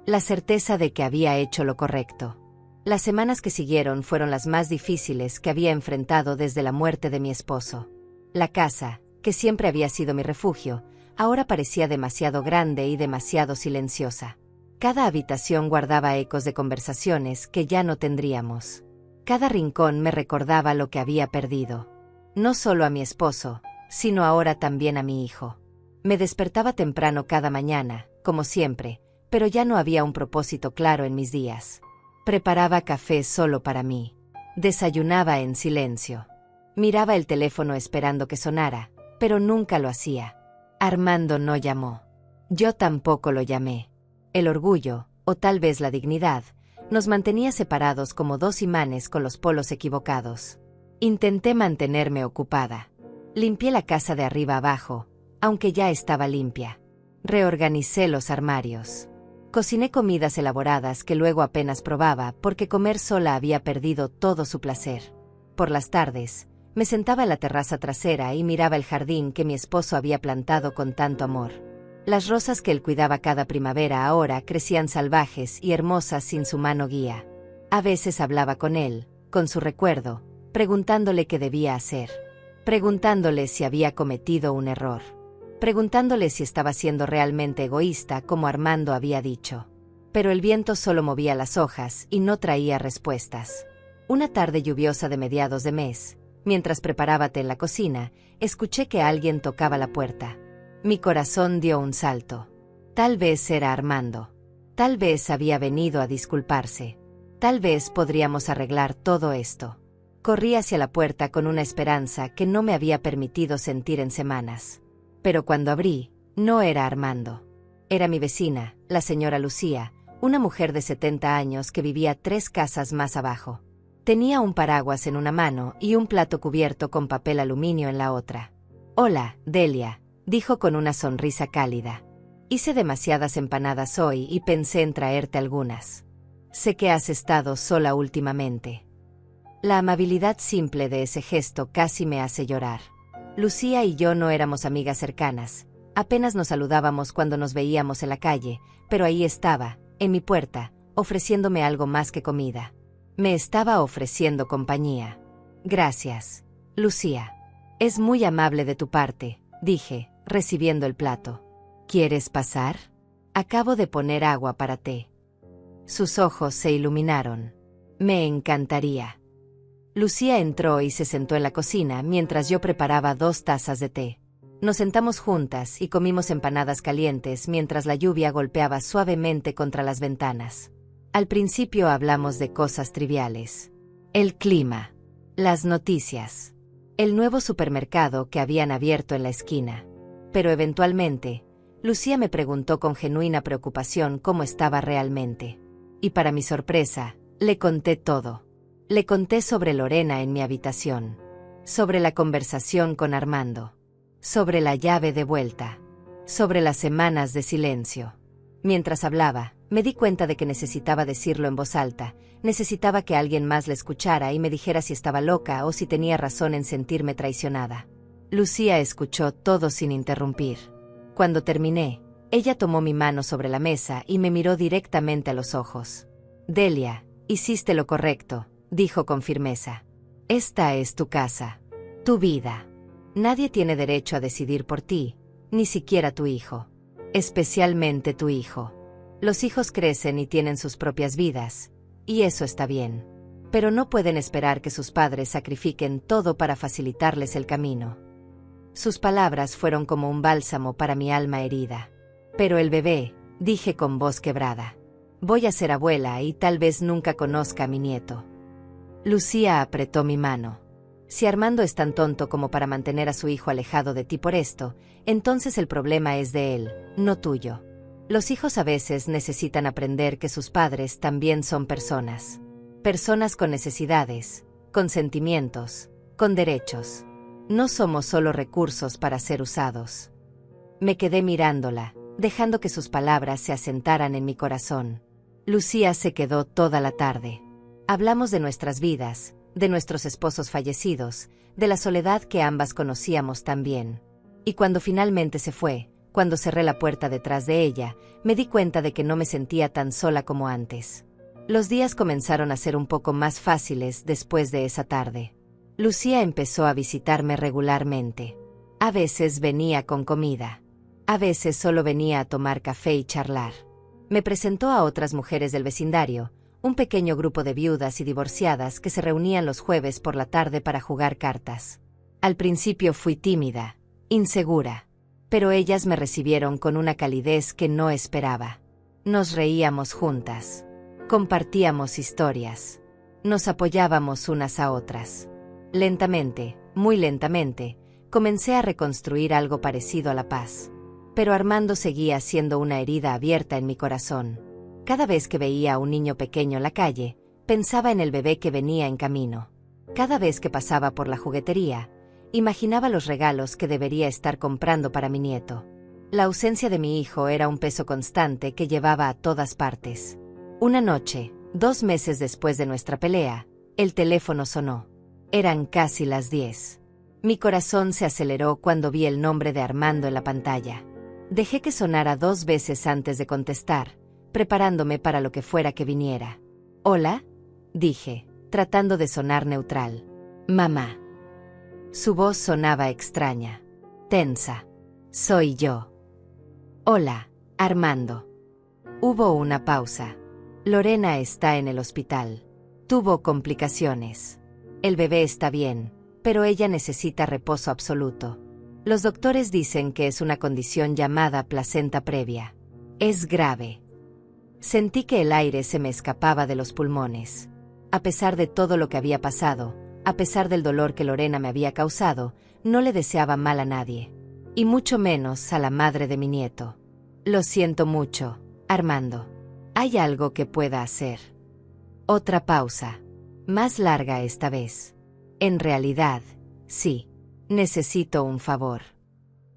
La certeza de que había hecho lo correcto. Las semanas que siguieron fueron las más difíciles que había enfrentado desde la muerte de mi esposo. La casa, que siempre había sido mi refugio, ahora parecía demasiado grande y demasiado silenciosa. Cada habitación guardaba ecos de conversaciones que ya no tendríamos. Cada rincón me recordaba lo que había perdido. No solo a mi esposo, sino ahora también a mi hijo. Me despertaba temprano cada mañana, como siempre, pero ya no había un propósito claro en mis días. Preparaba café solo para mí. Desayunaba en silencio. Miraba el teléfono esperando que sonara, pero nunca lo hacía. Armando no llamó. Yo tampoco lo llamé. El orgullo, o tal vez la dignidad, nos mantenía separados como dos imanes con los polos equivocados. Intenté mantenerme ocupada. Limpié la casa de arriba abajo, aunque ya estaba limpia. Reorganicé los armarios. Cociné comidas elaboradas que luego apenas probaba porque comer sola había perdido todo su placer. Por las tardes, me sentaba en la terraza trasera y miraba el jardín que mi esposo había plantado con tanto amor. Las rosas que él cuidaba cada primavera ahora crecían salvajes y hermosas sin su mano guía. A veces hablaba con él, con su recuerdo, preguntándole qué debía hacer. Preguntándole si había cometido un error. Preguntándole si estaba siendo realmente egoísta como Armando había dicho. Pero el viento solo movía las hojas y no traía respuestas. Una tarde lluviosa de mediados de mes, mientras preparaba té en la cocina, escuché que alguien tocaba la puerta. Mi corazón dio un salto. Tal vez era Armando. Tal vez había venido a disculparse. Tal vez podríamos arreglar todo esto. Corrí hacia la puerta con una esperanza que no me había permitido sentir en semanas. Pero cuando abrí, no era Armando. Era mi vecina, la señora Lucía, una mujer de 70 años que vivía 3 casas más abajo. Tenía un paraguas en una mano y un plato cubierto con papel aluminio en la otra. «Hola, Delia», dijo con una sonrisa cálida. «Hice demasiadas empanadas hoy y pensé en traerte algunas. Sé que has estado sola últimamente». La amabilidad simple de ese gesto casi me hace llorar. Lucía y yo no éramos amigas cercanas, apenas nos saludábamos cuando nos veíamos en la calle, pero ahí estaba, en mi puerta, ofreciéndome algo más que comida. Me estaba ofreciendo compañía. Gracias, Lucía. Es muy amable de tu parte, dije, recibiendo el plato. ¿Quieres pasar? Acabo de poner agua para té. Sus ojos se iluminaron. Me encantaría. Lucía entró y se sentó en la cocina mientras yo preparaba 2 tazas de té. Nos sentamos juntas y comimos empanadas calientes mientras la lluvia golpeaba suavemente contra las ventanas. Al principio hablamos de cosas triviales. El clima, las noticias, el nuevo supermercado que habían abierto en la esquina. Pero eventualmente, Lucía me preguntó con genuina preocupación cómo estaba realmente. Y para mi sorpresa, le conté todo. Le conté sobre Lorena en mi habitación, sobre la conversación con Armando, sobre la llave de vuelta, sobre las semanas de silencio. Mientras hablaba, me di cuenta de que necesitaba decirlo en voz alta, necesitaba que alguien más la escuchara y me dijera si estaba loca o si tenía razón en sentirme traicionada. Lucía escuchó todo sin interrumpir. Cuando terminé, ella tomó mi mano sobre la mesa y me miró directamente a los ojos. Delia, hiciste lo correcto, dijo con firmeza. Esta es tu casa, tu vida. Nadie tiene derecho a decidir por ti, ni siquiera tu hijo. Especialmente tu hijo. Los hijos crecen y tienen sus propias vidas, y eso está bien. Pero no pueden esperar que sus padres sacrifiquen todo para facilitarles el camino. Sus palabras fueron como un bálsamo para mi alma herida. Pero el bebé, dije con voz quebrada. Voy a ser abuela y tal vez nunca conozca a mi nieto. Lucía apretó mi mano. Si Armando es tan tonto como para mantener a su hijo alejado de ti por esto, entonces el problema es de él, no tuyo. Los hijos a veces necesitan aprender que sus padres también son personas. Personas con necesidades, con sentimientos, con derechos. No somos solo recursos para ser usados. Me quedé mirándola, dejando que sus palabras se asentaran en mi corazón. Lucía se quedó toda la tarde. Hablamos de nuestras vidas, de nuestros esposos fallecidos, de la soledad que ambas conocíamos tan bien. Y cuando finalmente se fue, cuando cerré la puerta detrás de ella, me di cuenta de que no me sentía tan sola como antes. Los días comenzaron a ser un poco más fáciles después de esa tarde. Lucía empezó a visitarme regularmente. A veces venía con comida. A veces solo venía a tomar café y charlar. Me presentó a otras mujeres del vecindario, un pequeño grupo de viudas y divorciadas que se reunían los jueves por la tarde para jugar cartas. Al principio fui tímida, insegura, pero ellas me recibieron con una calidez que no esperaba. Nos reíamos juntas, compartíamos historias, nos apoyábamos unas a otras. Lentamente, muy lentamente, comencé a reconstruir algo parecido a la paz. Pero Armando seguía siendo una herida abierta en mi corazón. Cada vez que veía a un niño pequeño en la calle, pensaba en el bebé que venía en camino. Cada vez que pasaba por la juguetería, imaginaba los regalos que debería estar comprando para mi nieto. La ausencia de mi hijo era un peso constante que llevaba a todas partes. Una noche, 2 meses después de nuestra pelea, el teléfono sonó. Eran casi las 10. Mi corazón se aceleró cuando vi el nombre de Armando en la pantalla. Dejé que sonara 2 veces antes de contestar, preparándome para lo que fuera que viniera. «¿Hola?», dije, tratando de sonar neutral. «Mamá». Su voz sonaba extraña, tensa. «Soy yo». «Hola, Armando». Hubo una pausa. «Lorena está en el hospital. Tuvo complicaciones. El bebé está bien, pero ella necesita reposo absoluto. Los doctores dicen que es una condición llamada placenta previa. Es grave». Sentí que el aire se me escapaba de los pulmones. A pesar de todo lo que había pasado, a pesar del dolor que Lorena me había causado, no le deseaba mal a nadie. Y mucho menos a la madre de mi nieto. «Lo siento mucho, Armando. ¿Hay algo que pueda hacer?». Otra pausa. Más larga esta vez. «En realidad, sí. Necesito un favor».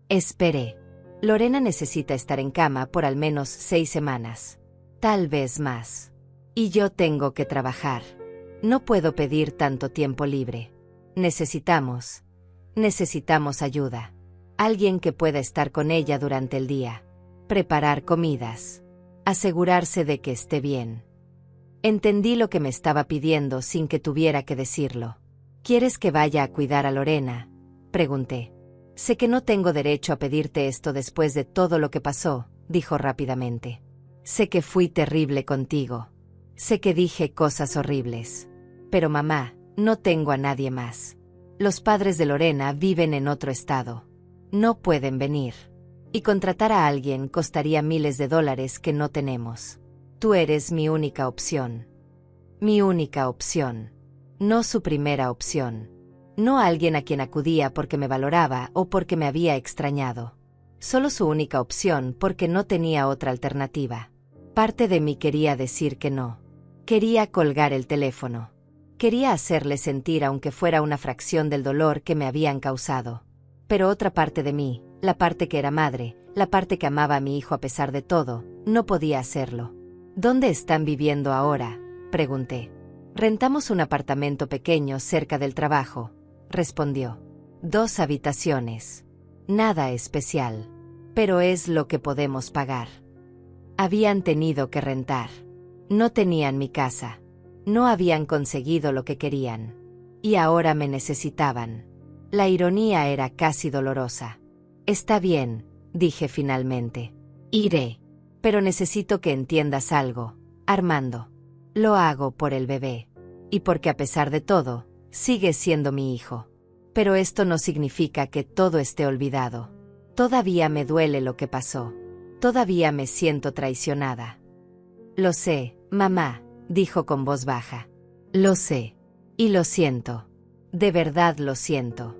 Esperé. «Lorena necesita estar en cama por al menos 6 semanas. Tal vez más. Y yo tengo que trabajar. No puedo pedir tanto tiempo libre. Necesitamos ayuda. Alguien que pueda estar con ella durante el día. Preparar comidas. Asegurarse de que esté bien. Entendí lo que me estaba pidiendo sin que tuviera que decirlo. ¿Quieres que vaya a cuidar a Lorena?, pregunté. Sé que no tengo derecho a pedirte esto después de todo lo que pasó, dijo rápidamente. Sé que fui terrible contigo. Sé que dije cosas horribles. Pero mamá, no tengo a nadie más. Los padres de Lorena viven en otro estado. No pueden venir. Y contratar a alguien costaría miles de dólares que no tenemos. Tú eres mi única opción. Mi única opción. No su primera opción. No alguien a quien acudía porque me valoraba o porque me había extrañado. Solo su única opción porque no tenía otra alternativa. Parte de mí quería decir que no. Quería colgar el teléfono. Quería hacerle sentir aunque fuera una fracción del dolor que me habían causado. Pero otra parte de mí, la parte que era madre, la parte que amaba a mi hijo a pesar de todo, no podía hacerlo. ¿Dónde están viviendo ahora?, pregunté. Rentamos un apartamento pequeño cerca del trabajo, respondió. 2 habitaciones. Nada especial. Pero es lo que podemos pagar. Habían tenido que rentar. No tenían mi casa. No habían conseguido lo que querían. Y ahora me necesitaban. La ironía era casi dolorosa. Está bien, dije finalmente. Iré. Pero necesito que entiendas algo, Armando. Lo hago por el bebé. Y porque a pesar de todo, sigue siendo mi hijo. Pero esto no significa que todo esté olvidado. Todavía me duele lo que pasó. Todavía me siento traicionada. Lo sé, mamá, dijo con voz baja. Lo sé. Y lo siento. De verdad lo siento.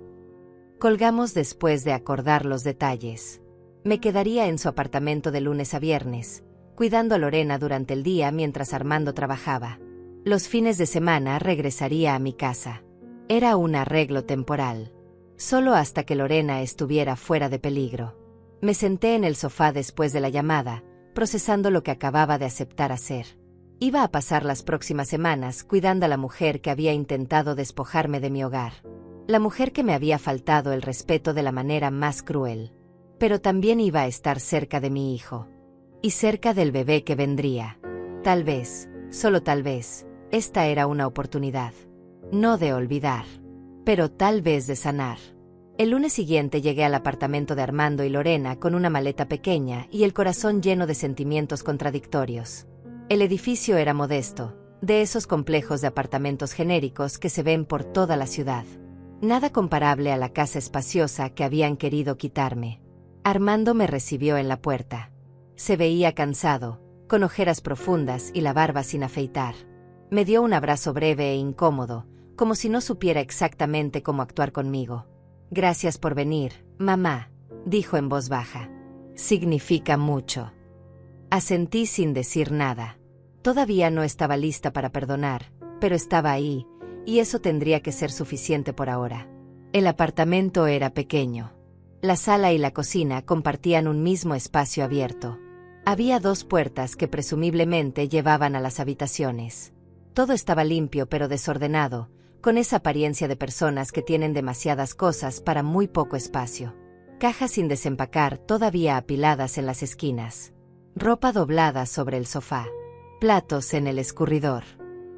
Colgamos después de acordar los detalles. Me quedaría en su apartamento de lunes a viernes, cuidando a Lorena durante el día mientras Armando trabajaba. Los fines de semana regresaría a mi casa. Era un arreglo temporal. Solo hasta que Lorena estuviera fuera de peligro. Me senté en el sofá después de la llamada, procesando lo que acababa de aceptar hacer. Iba a pasar las próximas semanas cuidando a la mujer que había intentado despojarme de mi hogar. La mujer que me había faltado el respeto de la manera más cruel. Pero también iba a estar cerca de mi hijo. Y cerca del bebé que vendría. Tal vez, solo tal vez, esta era una oportunidad. No de olvidar. Pero tal vez de sanar. El lunes siguiente llegué al apartamento de Armando y Lorena con una maleta pequeña y el corazón lleno de sentimientos contradictorios. El edificio era modesto, de esos complejos de apartamentos genéricos que se ven por toda la ciudad. Nada comparable a la casa espaciosa que habían querido quitarme. Armando me recibió en la puerta. Se veía cansado, con ojeras profundas y la barba sin afeitar. Me dio un abrazo breve e incómodo, como si no supiera exactamente cómo actuar conmigo. Gracias por venir, mamá, dijo en voz baja. Significa mucho. Asentí sin decir nada. Todavía no estaba lista para perdonar, pero estaba ahí, y eso tendría que ser suficiente por ahora. El apartamento era pequeño. La sala y la cocina compartían un mismo espacio abierto. Había 2 puertas que presumiblemente llevaban a las habitaciones. Todo estaba limpio pero desordenado, con esa apariencia de personas que tienen demasiadas cosas para muy poco espacio. Cajas sin desempacar todavía apiladas en las esquinas. Ropa doblada sobre el sofá. Platos en el escurridor.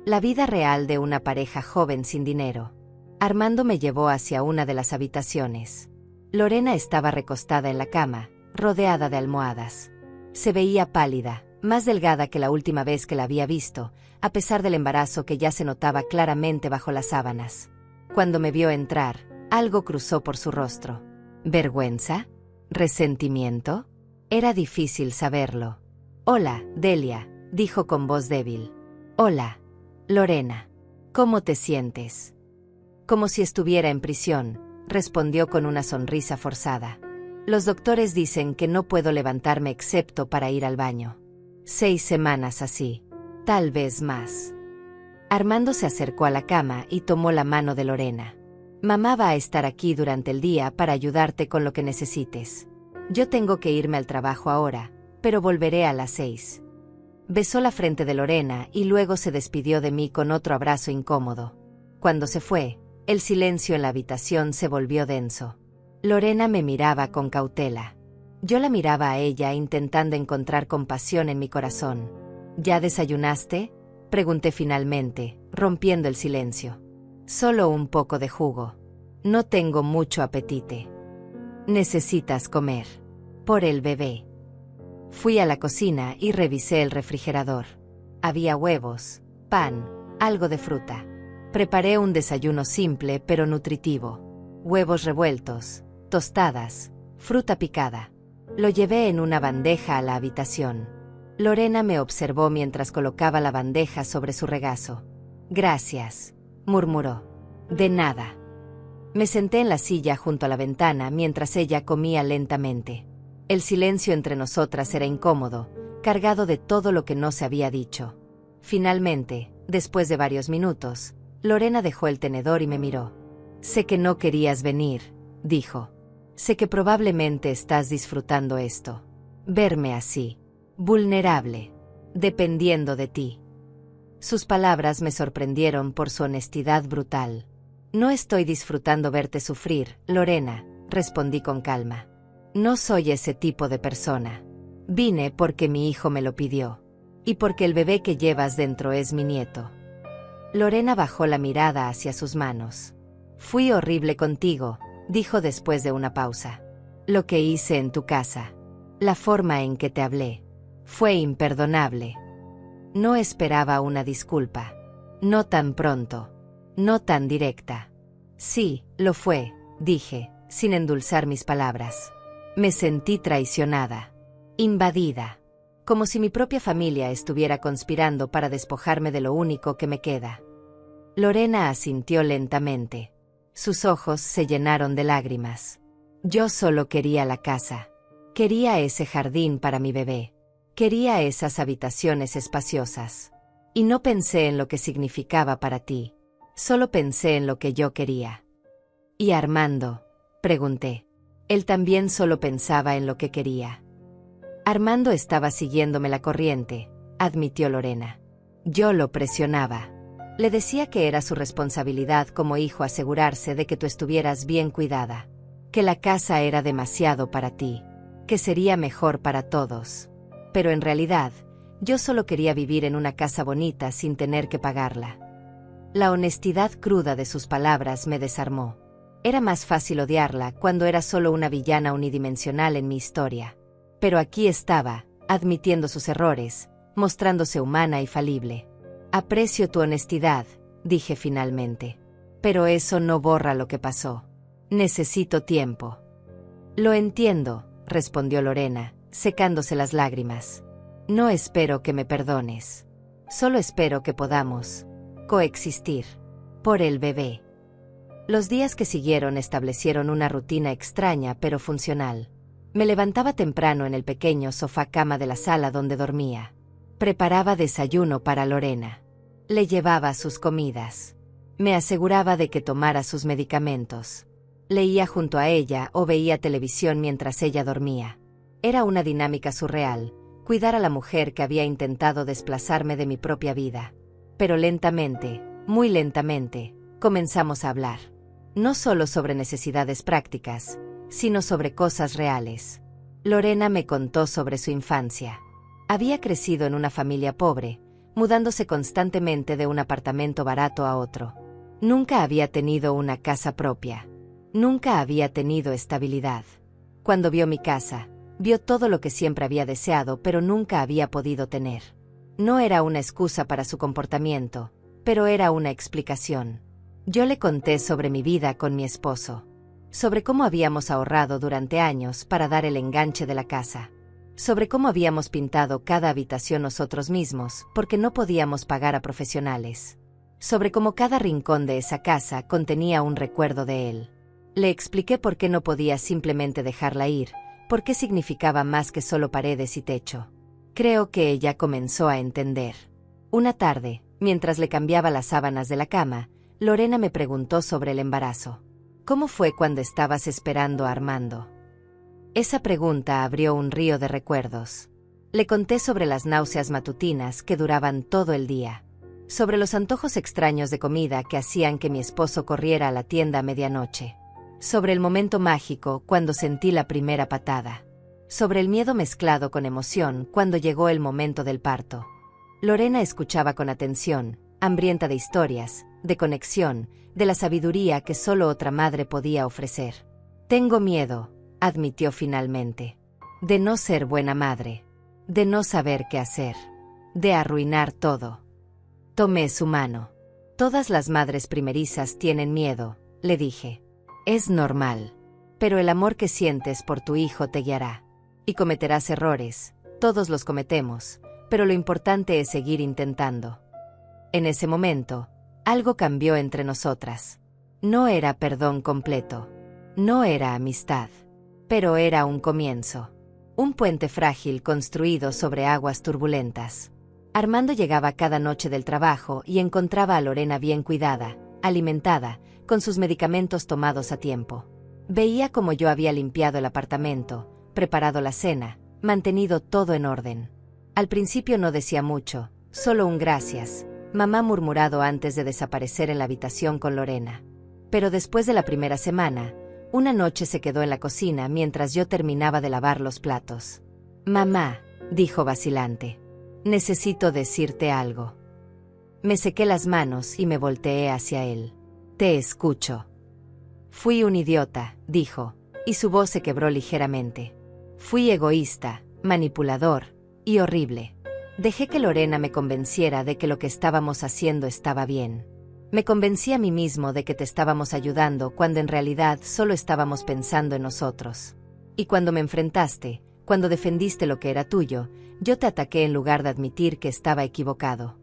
La vida real de una pareja joven sin dinero. Armando me llevó hacia una de las habitaciones. Lorena estaba recostada en la cama, rodeada de almohadas. Se veía pálida, más delgada que la última vez que la había visto, a pesar del embarazo que ya se notaba claramente bajo las sábanas. Cuando me vio entrar, algo cruzó por su rostro. ¿Vergüenza? ¿Resentimiento? Era difícil saberlo. Hola, Delia, dijo con voz débil. Hola, Lorena. ¿Cómo te sientes? Como si estuviera en prisión, respondió con una sonrisa forzada. Los doctores dicen que no puedo levantarme excepto para ir al baño. 6 semanas así. Tal vez más. Armando se acercó a la cama y tomó la mano de Lorena. Mamá va a estar aquí durante el día para ayudarte con lo que necesites. Yo tengo que irme al trabajo ahora, pero volveré a las 6. Besó la frente de Lorena y luego se despidió de mí con otro abrazo incómodo. Cuando se fue, el silencio en la habitación se volvió denso. Lorena me miraba con cautela. Yo la miraba a ella intentando encontrar compasión en mi corazón. ¿Ya desayunaste?, Pregunté finalmente, rompiendo el silencio. Solo un poco de jugo. No tengo mucho apetite. Necesitas comer. Por el bebé. Fui a la cocina y revisé el refrigerador. Había huevos, pan, algo de fruta. Preparé un desayuno simple pero nutritivo. Huevos revueltos, tostadas, fruta picada. Lo llevé en una bandeja a la habitación. Lorena me observó mientras colocaba la bandeja sobre su regazo. Gracias, murmuró. De nada. Me senté en la silla junto a la ventana mientras ella comía lentamente. El silencio entre nosotras era incómodo, cargado de todo lo que no se había dicho. Finalmente, después de varios minutos, Lorena dejó el tenedor y me miró. Sé que no querías venir, dijo. Sé que probablemente estás disfrutando esto. Verme así, vulnerable, dependiendo de ti. Sus palabras me sorprendieron por su honestidad brutal. No estoy disfrutando verte sufrir, Lorena, respondí con calma. No soy ese tipo de persona. Vine porque mi hijo me lo pidió. Y porque el bebé que llevas dentro es mi nieto. Lorena bajó la mirada hacia sus manos. Fui horrible contigo, dijo después de una pausa. Lo que hice en tu casa. La forma en que te hablé. Fue imperdonable. No esperaba una disculpa. No tan pronto. No tan directa. Sí, lo fue, dije, sin endulzar mis palabras. Me sentí traicionada. Invadida. Como si mi propia familia estuviera conspirando para despojarme de lo único que me queda. Lorena asintió lentamente. Sus ojos se llenaron de lágrimas. Yo solo quería la casa. Quería ese jardín para mi bebé. Quería esas habitaciones espaciosas. Y no pensé en lo que significaba para ti. Solo pensé en lo que yo quería. ¿Y Armando? Pregunté. Él también solo pensaba en lo que quería. Armando estaba siguiéndome la corriente, admitió Lorena. Yo lo presionaba. Le decía que era su responsabilidad como hijo asegurarse de que tú estuvieras bien cuidada. Que la casa era demasiado para ti. Que sería mejor para todos. Pero en realidad, yo solo quería vivir en una casa bonita sin tener que pagarla. La honestidad cruda de sus palabras me desarmó. Era más fácil odiarla cuando era solo una villana unidimensional en mi historia. Pero aquí estaba, admitiendo sus errores, mostrándose humana y falible. Aprecio tu honestidad, dije finalmente. Pero eso no borra lo que pasó. Necesito tiempo. Lo entiendo, respondió Lorena, secándose las lágrimas. No espero que me perdones. Solo espero que podamos coexistir. Por el bebé. Los días que siguieron establecieron una rutina extraña pero funcional. Me levantaba temprano en el pequeño sofá-cama de la sala donde dormía. Preparaba desayuno para Lorena. Le llevaba sus comidas. Me aseguraba de que tomara sus medicamentos. Leía junto a ella o veía televisión mientras ella dormía. Era una dinámica surreal, cuidar a la mujer que había intentado desplazarme de mi propia vida. Pero lentamente, muy lentamente, comenzamos a hablar. No solo sobre necesidades prácticas, sino sobre cosas reales. Lorena me contó sobre su infancia. Había crecido en una familia pobre, mudándose constantemente de un apartamento barato a otro. Nunca había tenido una casa propia. Nunca había tenido estabilidad. Cuando vio mi casa, vio todo lo que siempre había deseado pero nunca había podido tener. No era una excusa para su comportamiento, pero era una explicación. Yo le conté sobre mi vida con mi esposo. Sobre cómo habíamos ahorrado durante años para dar el enganche de la casa. Sobre cómo habíamos pintado cada habitación nosotros mismos, porque no podíamos pagar a profesionales. Sobre cómo cada rincón de esa casa contenía un recuerdo de él. Le expliqué por qué no podía simplemente dejarla ir, por qué significaba más que solo paredes y techo. Creo que ella comenzó a entender. Una tarde, mientras le cambiaba las sábanas de la cama, Lorena me preguntó sobre el embarazo. ¿Cómo fue cuando estabas esperando a Armando? Esa pregunta abrió un río de recuerdos. Le conté sobre las náuseas matutinas que duraban todo el día. Sobre los antojos extraños de comida que hacían que mi esposo corriera a la tienda a medianoche. Sobre el momento mágico cuando sentí la primera patada. Sobre el miedo mezclado con emoción cuando llegó el momento del parto. Lorena escuchaba con atención, hambrienta de historias, de conexión, de la sabiduría que solo otra madre podía ofrecer. Tengo miedo, admitió finalmente, de no ser buena madre, de no saber qué hacer, de arruinar todo. Tomé su mano. Todas las madres primerizas tienen miedo, le dije. Es normal. Pero el amor que sientes por tu hijo te guiará. Y cometerás errores, todos los cometemos, pero lo importante es seguir intentando. En ese momento, algo cambió entre nosotras. No era perdón completo. No era amistad. Pero era un comienzo. Un puente frágil construido sobre aguas turbulentas. Armando llegaba cada noche del trabajo y encontraba a Lorena bien cuidada, alimentada, con sus medicamentos tomados a tiempo. Veía cómo yo había limpiado el apartamento, preparado la cena, mantenido todo en orden. Al principio no decía mucho, solo un gracias, mamá murmurado antes de desaparecer en la habitación con Lorena. Pero después de la primera semana, una noche se quedó en la cocina mientras yo terminaba de lavar los platos. Mamá, dijo vacilante, necesito decirte algo. Me sequé las manos y me volteé hacia él. Te escucho. Fui un idiota, dijo, y su voz se quebró ligeramente. Fui egoísta, manipulador y horrible. Dejé que Lorena me convenciera de que lo que estábamos haciendo estaba bien. Me convencí a mí mismo de que te estábamos ayudando cuando en realidad solo estábamos pensando en nosotros. Y cuando me enfrentaste, cuando defendiste lo que era tuyo, yo te ataqué en lugar de admitir que estaba equivocado.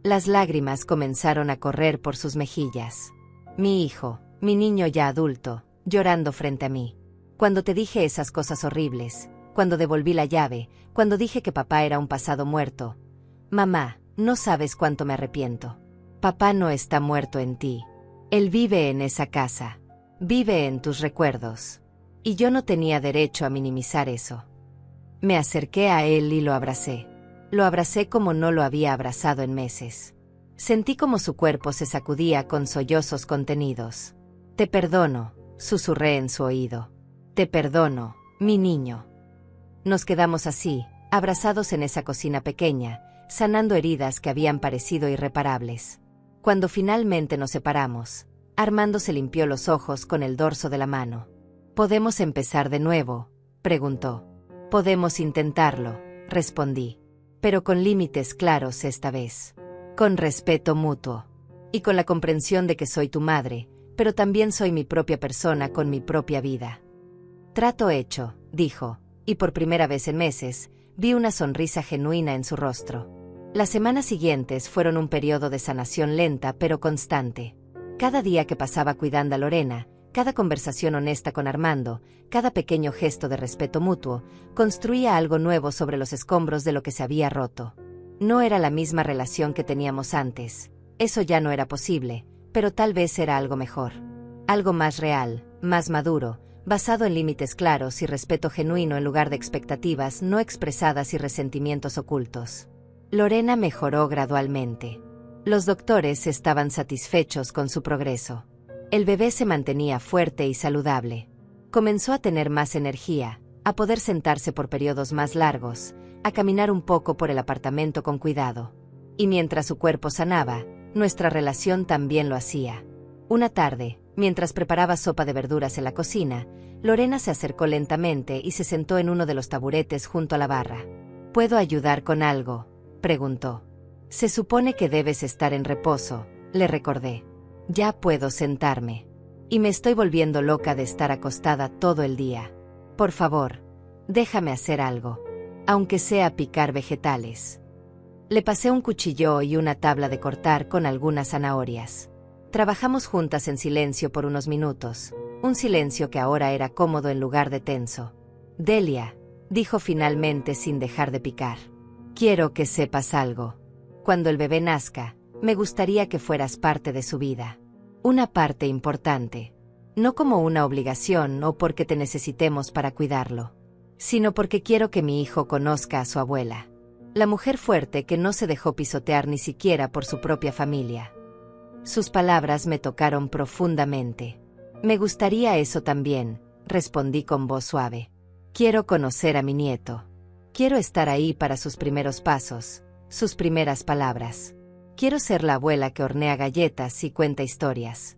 Las lágrimas comenzaron a correr por sus mejillas. Mi hijo, mi niño ya adulto, llorando frente a mí. Cuando te dije esas cosas horribles, cuando devolví la llave, cuando dije que papá era un pasado muerto. Mamá, no sabes cuánto me arrepiento. Papá no está muerto en ti. Él vive en esa casa. Vive en tus recuerdos. Y yo no tenía derecho a minimizar eso. Me acerqué a él y lo abracé. Lo abracé como no lo había abrazado en meses. Sentí como su cuerpo se sacudía con sollozos contenidos. Te perdono, susurré en su oído. Te perdono, mi niño. Nos quedamos así, abrazados en esa cocina pequeña, sanando heridas que habían parecido irreparables. Cuando finalmente nos separamos, Armando se limpió los ojos con el dorso de la mano. ¿Podemos empezar de nuevo?, preguntó. Podemos intentarlo, respondí. Pero con límites claros esta vez. Con respeto mutuo. Y con la comprensión de que soy tu madre, pero también soy mi propia persona con mi propia vida. Trato hecho, dijo, y por primera vez en meses, vi una sonrisa genuina en su rostro. Las semanas siguientes fueron un periodo de sanación lenta pero constante. Cada día que pasaba cuidando a Lorena, cada conversación honesta con Armando, cada pequeño gesto de respeto mutuo, construía algo nuevo sobre los escombros de lo que se había roto. No era la misma relación que teníamos antes. Eso ya no era posible, pero tal vez era algo mejor. Algo más real, más maduro, basado en límites claros y respeto genuino en lugar de expectativas no expresadas y resentimientos ocultos. Lorena mejoró gradualmente. Los doctores estaban satisfechos con su progreso. El bebé se mantenía fuerte y saludable. Comenzó a tener más energía, a poder sentarse por periodos más largos, a caminar un poco por el apartamento con cuidado. Y mientras su cuerpo sanaba, nuestra relación también lo hacía. Una tarde, mientras preparaba sopa de verduras en la cocina, Lorena se acercó lentamente y se sentó en uno de los taburetes junto a la barra. ¿Puedo ayudar con algo?, preguntó. Se supone que debes estar en reposo, le recordé. Ya puedo sentarme. Y me estoy volviendo loca de estar acostada todo el día. Por favor, déjame hacer algo. Aunque sea picar vegetales. Le pasé un cuchillo y una tabla de cortar con algunas zanahorias. Trabajamos juntas en silencio por unos minutos, un silencio que ahora era cómodo en lugar de tenso. Delia, dijo finalmente sin dejar de picar. Quiero que sepas algo. Cuando el bebé nazca, me gustaría que fueras parte de su vida. Una parte importante. No como una obligación o porque te necesitemos para cuidarlo, sino porque quiero que mi hijo conozca a su abuela. La mujer fuerte que no se dejó pisotear ni siquiera por su propia familia. Sus palabras me tocaron profundamente. Me gustaría eso también, respondí con voz suave. Quiero conocer a mi nieto. Quiero estar ahí para sus primeros pasos, sus primeras palabras. Quiero ser la abuela que hornea galletas y cuenta historias.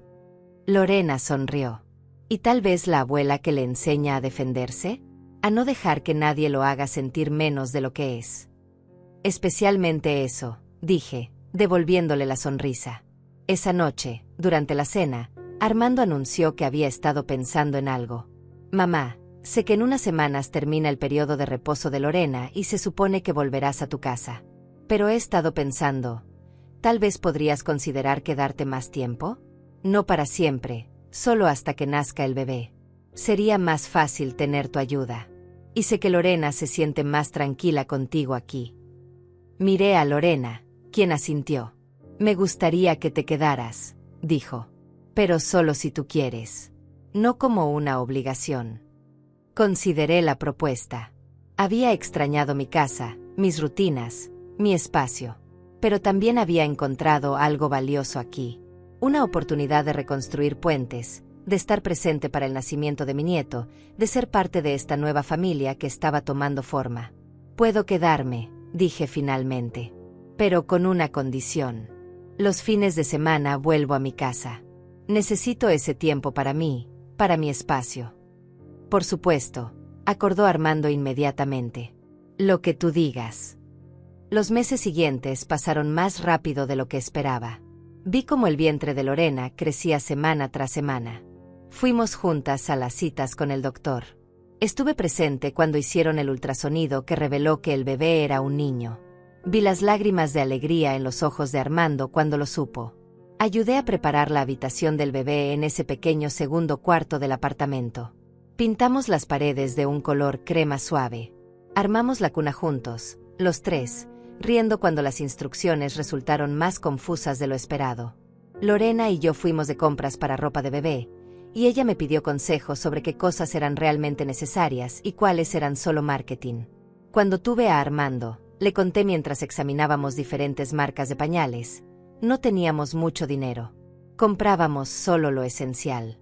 Lorena sonrió. ¿Y tal vez la abuela que le enseña a defenderse? A no dejar que nadie lo haga sentir menos de lo que es. Especialmente eso, dije, devolviéndole la sonrisa. Esa noche, durante la cena, Armando anunció que había estado pensando en algo. Mamá, sé que en unas semanas termina el periodo de reposo de Lorena y se supone que volverás a tu casa. Pero he estado pensando, ¿tal vez podrías considerar quedarte más tiempo? No para siempre, solo hasta que nazca el bebé. Sería más fácil tener tu ayuda. Y sé que Lorena se siente más tranquila contigo aquí. Miré a Lorena, quien asintió. Me gustaría que te quedaras, dijo. Pero solo si tú quieres. No como una obligación. Consideré la propuesta. Había extrañado mi casa, mis rutinas, mi espacio. Pero también había encontrado algo valioso aquí. Una oportunidad de reconstruir puentes, de estar presente para el nacimiento de mi nieto, de ser parte de esta nueva familia que estaba tomando forma. Puedo quedarme, dije finalmente. Pero con una condición. Los fines de semana vuelvo a mi casa. Necesito ese tiempo para mí, para mi espacio. Por supuesto, acordó Armando inmediatamente. Lo que tú digas. Los meses siguientes pasaron más rápido de lo que esperaba. Vi cómo el vientre de Lorena crecía semana tras semana. Fuimos juntas a las citas con el doctor. Estuve presente cuando hicieron el ultrasonido que reveló que el bebé era un niño. Vi las lágrimas de alegría en los ojos de Armando cuando lo supo. Ayudé a preparar la habitación del bebé en ese pequeño segundo cuarto del apartamento. Pintamos las paredes de un color crema suave. Armamos la cuna juntos, los tres, riendo cuando las instrucciones resultaron más confusas de lo esperado. Lorena y yo fuimos de compras para ropa de bebé, y ella me pidió consejos sobre qué cosas eran realmente necesarias y cuáles eran solo marketing. Cuando tuve a Armando, le conté mientras examinábamos diferentes marcas de pañales. No teníamos mucho dinero. Comprábamos solo lo esencial.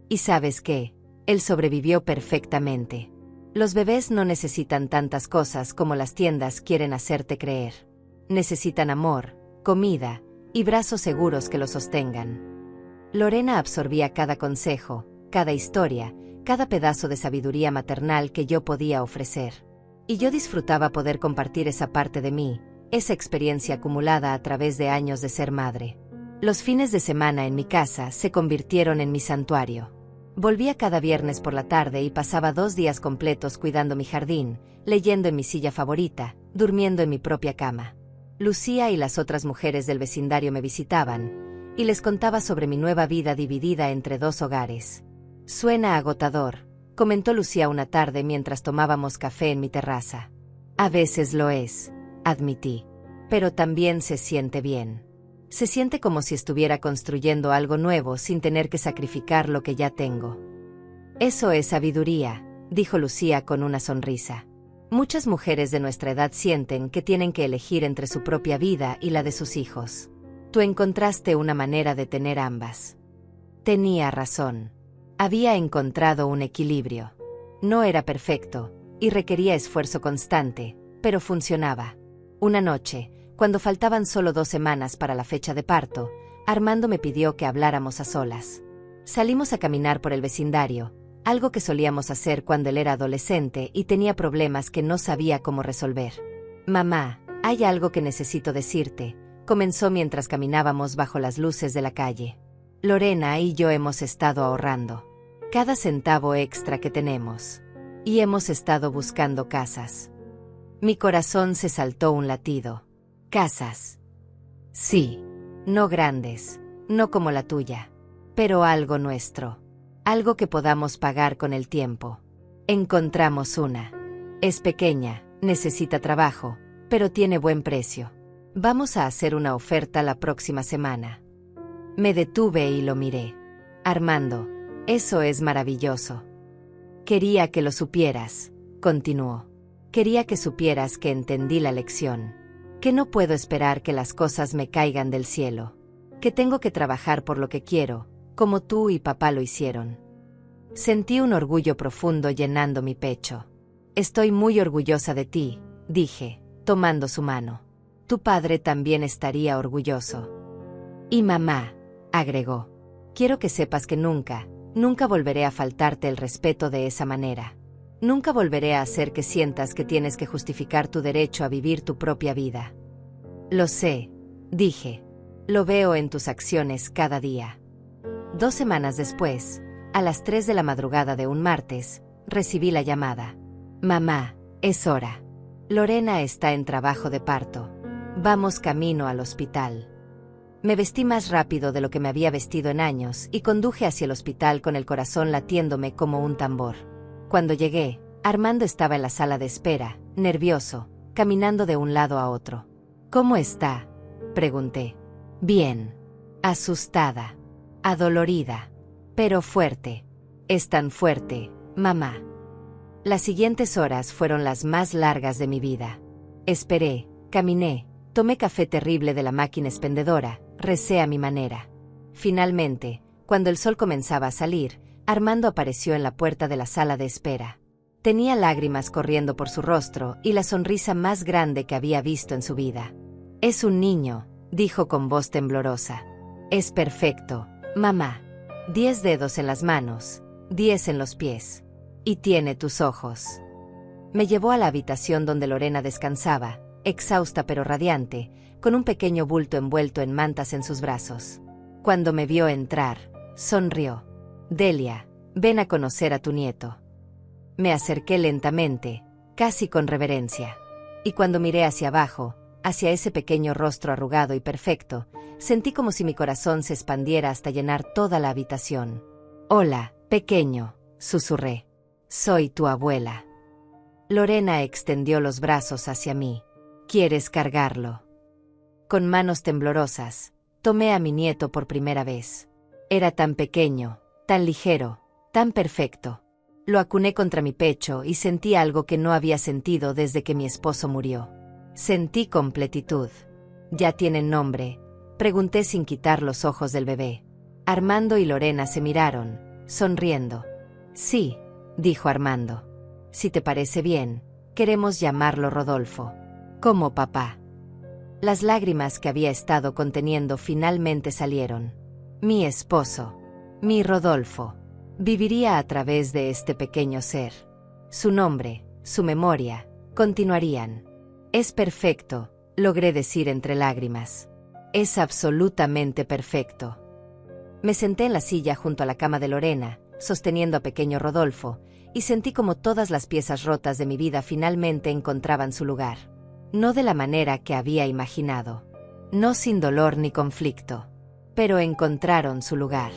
¿Y sabes qué? Él sobrevivió perfectamente. Los bebés no necesitan tantas cosas como las tiendas quieren hacerte creer. Necesitan amor, comida y brazos seguros que los sostengan. Lorena absorbía cada consejo, cada historia, cada pedazo de sabiduría maternal que yo podía ofrecer. Y yo disfrutaba poder compartir esa parte de mí, esa experiencia acumulada a través de años de ser madre. Los fines de semana en mi casa se convirtieron en mi santuario. Volvía cada viernes por la tarde y pasaba 2 días completos cuidando mi jardín, leyendo en mi silla favorita, durmiendo en mi propia cama. Lucía y las otras mujeres del vecindario me visitaban, y les contaba sobre mi nueva vida dividida entre 2 hogares. Suena agotador, comentó Lucía una tarde mientras tomábamos café en mi terraza. A veces lo es, admití. Pero también se siente bien. Se siente como si estuviera construyendo algo nuevo sin tener que sacrificar lo que ya tengo. Eso es sabiduría, dijo Lucía con una sonrisa. Muchas mujeres de nuestra edad sienten que tienen que elegir entre su propia vida y la de sus hijos. Tú encontraste una manera de tener ambas. Tenía razón. Había encontrado un equilibrio. No era perfecto, y requería esfuerzo constante, pero funcionaba. Una noche, cuando faltaban solo 2 semanas para la fecha de parto, Armando me pidió que habláramos a solas. Salimos a caminar por el vecindario, algo que solíamos hacer cuando él era adolescente y tenía problemas que no sabía cómo resolver. Mamá, hay algo que necesito decirte, comenzó mientras caminábamos bajo las luces de la calle. Lorena y yo hemos estado ahorrando cada centavo extra que tenemos. Y hemos estado buscando casas. Mi corazón se saltó un latido. Casas. Sí. No grandes, no como la tuya. Pero algo nuestro. Algo que podamos pagar con el tiempo. Encontramos una. Es pequeña, necesita trabajo, pero tiene buen precio. Vamos a hacer una oferta la próxima semana. Me detuve y lo miré. Armando, eso es maravilloso. Quería que lo supieras, continuó. Quería que supieras que entendí la lección. Que no puedo esperar que las cosas me caigan del cielo. Que tengo que trabajar por lo que quiero, como tú y papá lo hicieron. Sentí un orgullo profundo llenando mi pecho. Estoy muy orgullosa de ti, dije, tomando su mano. Tu padre también estaría orgulloso. Y mamá, agregó, quiero que sepas que nunca, nunca volveré a faltarte el respeto de esa manera. Nunca volveré a hacer que sientas que tienes que justificar tu derecho a vivir tu propia vida. Lo sé, dije. Lo veo en tus acciones cada día. 2 semanas después, a las 3 de la madrugada de un martes, recibí la llamada. Mamá, es hora. Lorena está en trabajo de parto. Vamos camino al hospital. Me vestí más rápido de lo que me había vestido en años y conduje hacia el hospital con el corazón latiéndome como un tambor. Cuando llegué, Armando estaba en la sala de espera, nervioso, caminando de un lado a otro. ¿Cómo está?, pregunté. Bien. Asustada. Adolorida. Pero fuerte. Es tan fuerte, mamá. Las siguientes horas fueron las más largas de mi vida. Esperé, caminé, tomé café terrible de la máquina expendedora, recé a mi manera. Finalmente, cuando el sol comenzaba a salir, Armando apareció en la puerta de la sala de espera. Tenía lágrimas corriendo por su rostro y la sonrisa más grande que había visto en su vida. Es un niño, dijo con voz temblorosa. Es perfecto, mamá. 10 dedos en las manos, 10 en los pies. Y tiene tus ojos. Me llevó a la habitación donde Lorena descansaba, exhausta pero radiante, con un pequeño bulto envuelto en mantas en sus brazos. Cuando me vio entrar, sonrió. Delia, ven a conocer a tu nieto. Me acerqué lentamente, casi con reverencia. Y cuando miré hacia abajo, hacia ese pequeño rostro arrugado y perfecto, sentí como si mi corazón se expandiera hasta llenar toda la habitación. Hola, pequeño, susurré. Soy tu abuela. Lorena extendió los brazos hacia mí. ¿Quieres cargarlo? Con manos temblorosas, tomé a mi nieto por primera vez. Era tan pequeño, tan ligero, tan perfecto. Lo acuné contra mi pecho y sentí algo que no había sentido desde que mi esposo murió. Sentí completitud. ¿Ya tienen nombre?, pregunté sin quitar los ojos del bebé. Armando y Lorena se miraron, sonriendo. Sí, dijo Armando. Si te parece bien, queremos llamarlo Rodolfo. Como papá. Las lágrimas que había estado conteniendo finalmente salieron. Mi esposo, mi Rodolfo, viviría a través de este pequeño ser. Su nombre, su memoria, continuarían. Es perfecto, logré decir entre lágrimas. Es absolutamente perfecto. Me senté en la silla junto a la cama de Lorena, sosteniendo a pequeño Rodolfo, y sentí como todas las piezas rotas de mi vida finalmente encontraban su lugar. No de la manera que había imaginado. No sin dolor ni conflicto. Pero encontraron su lugar.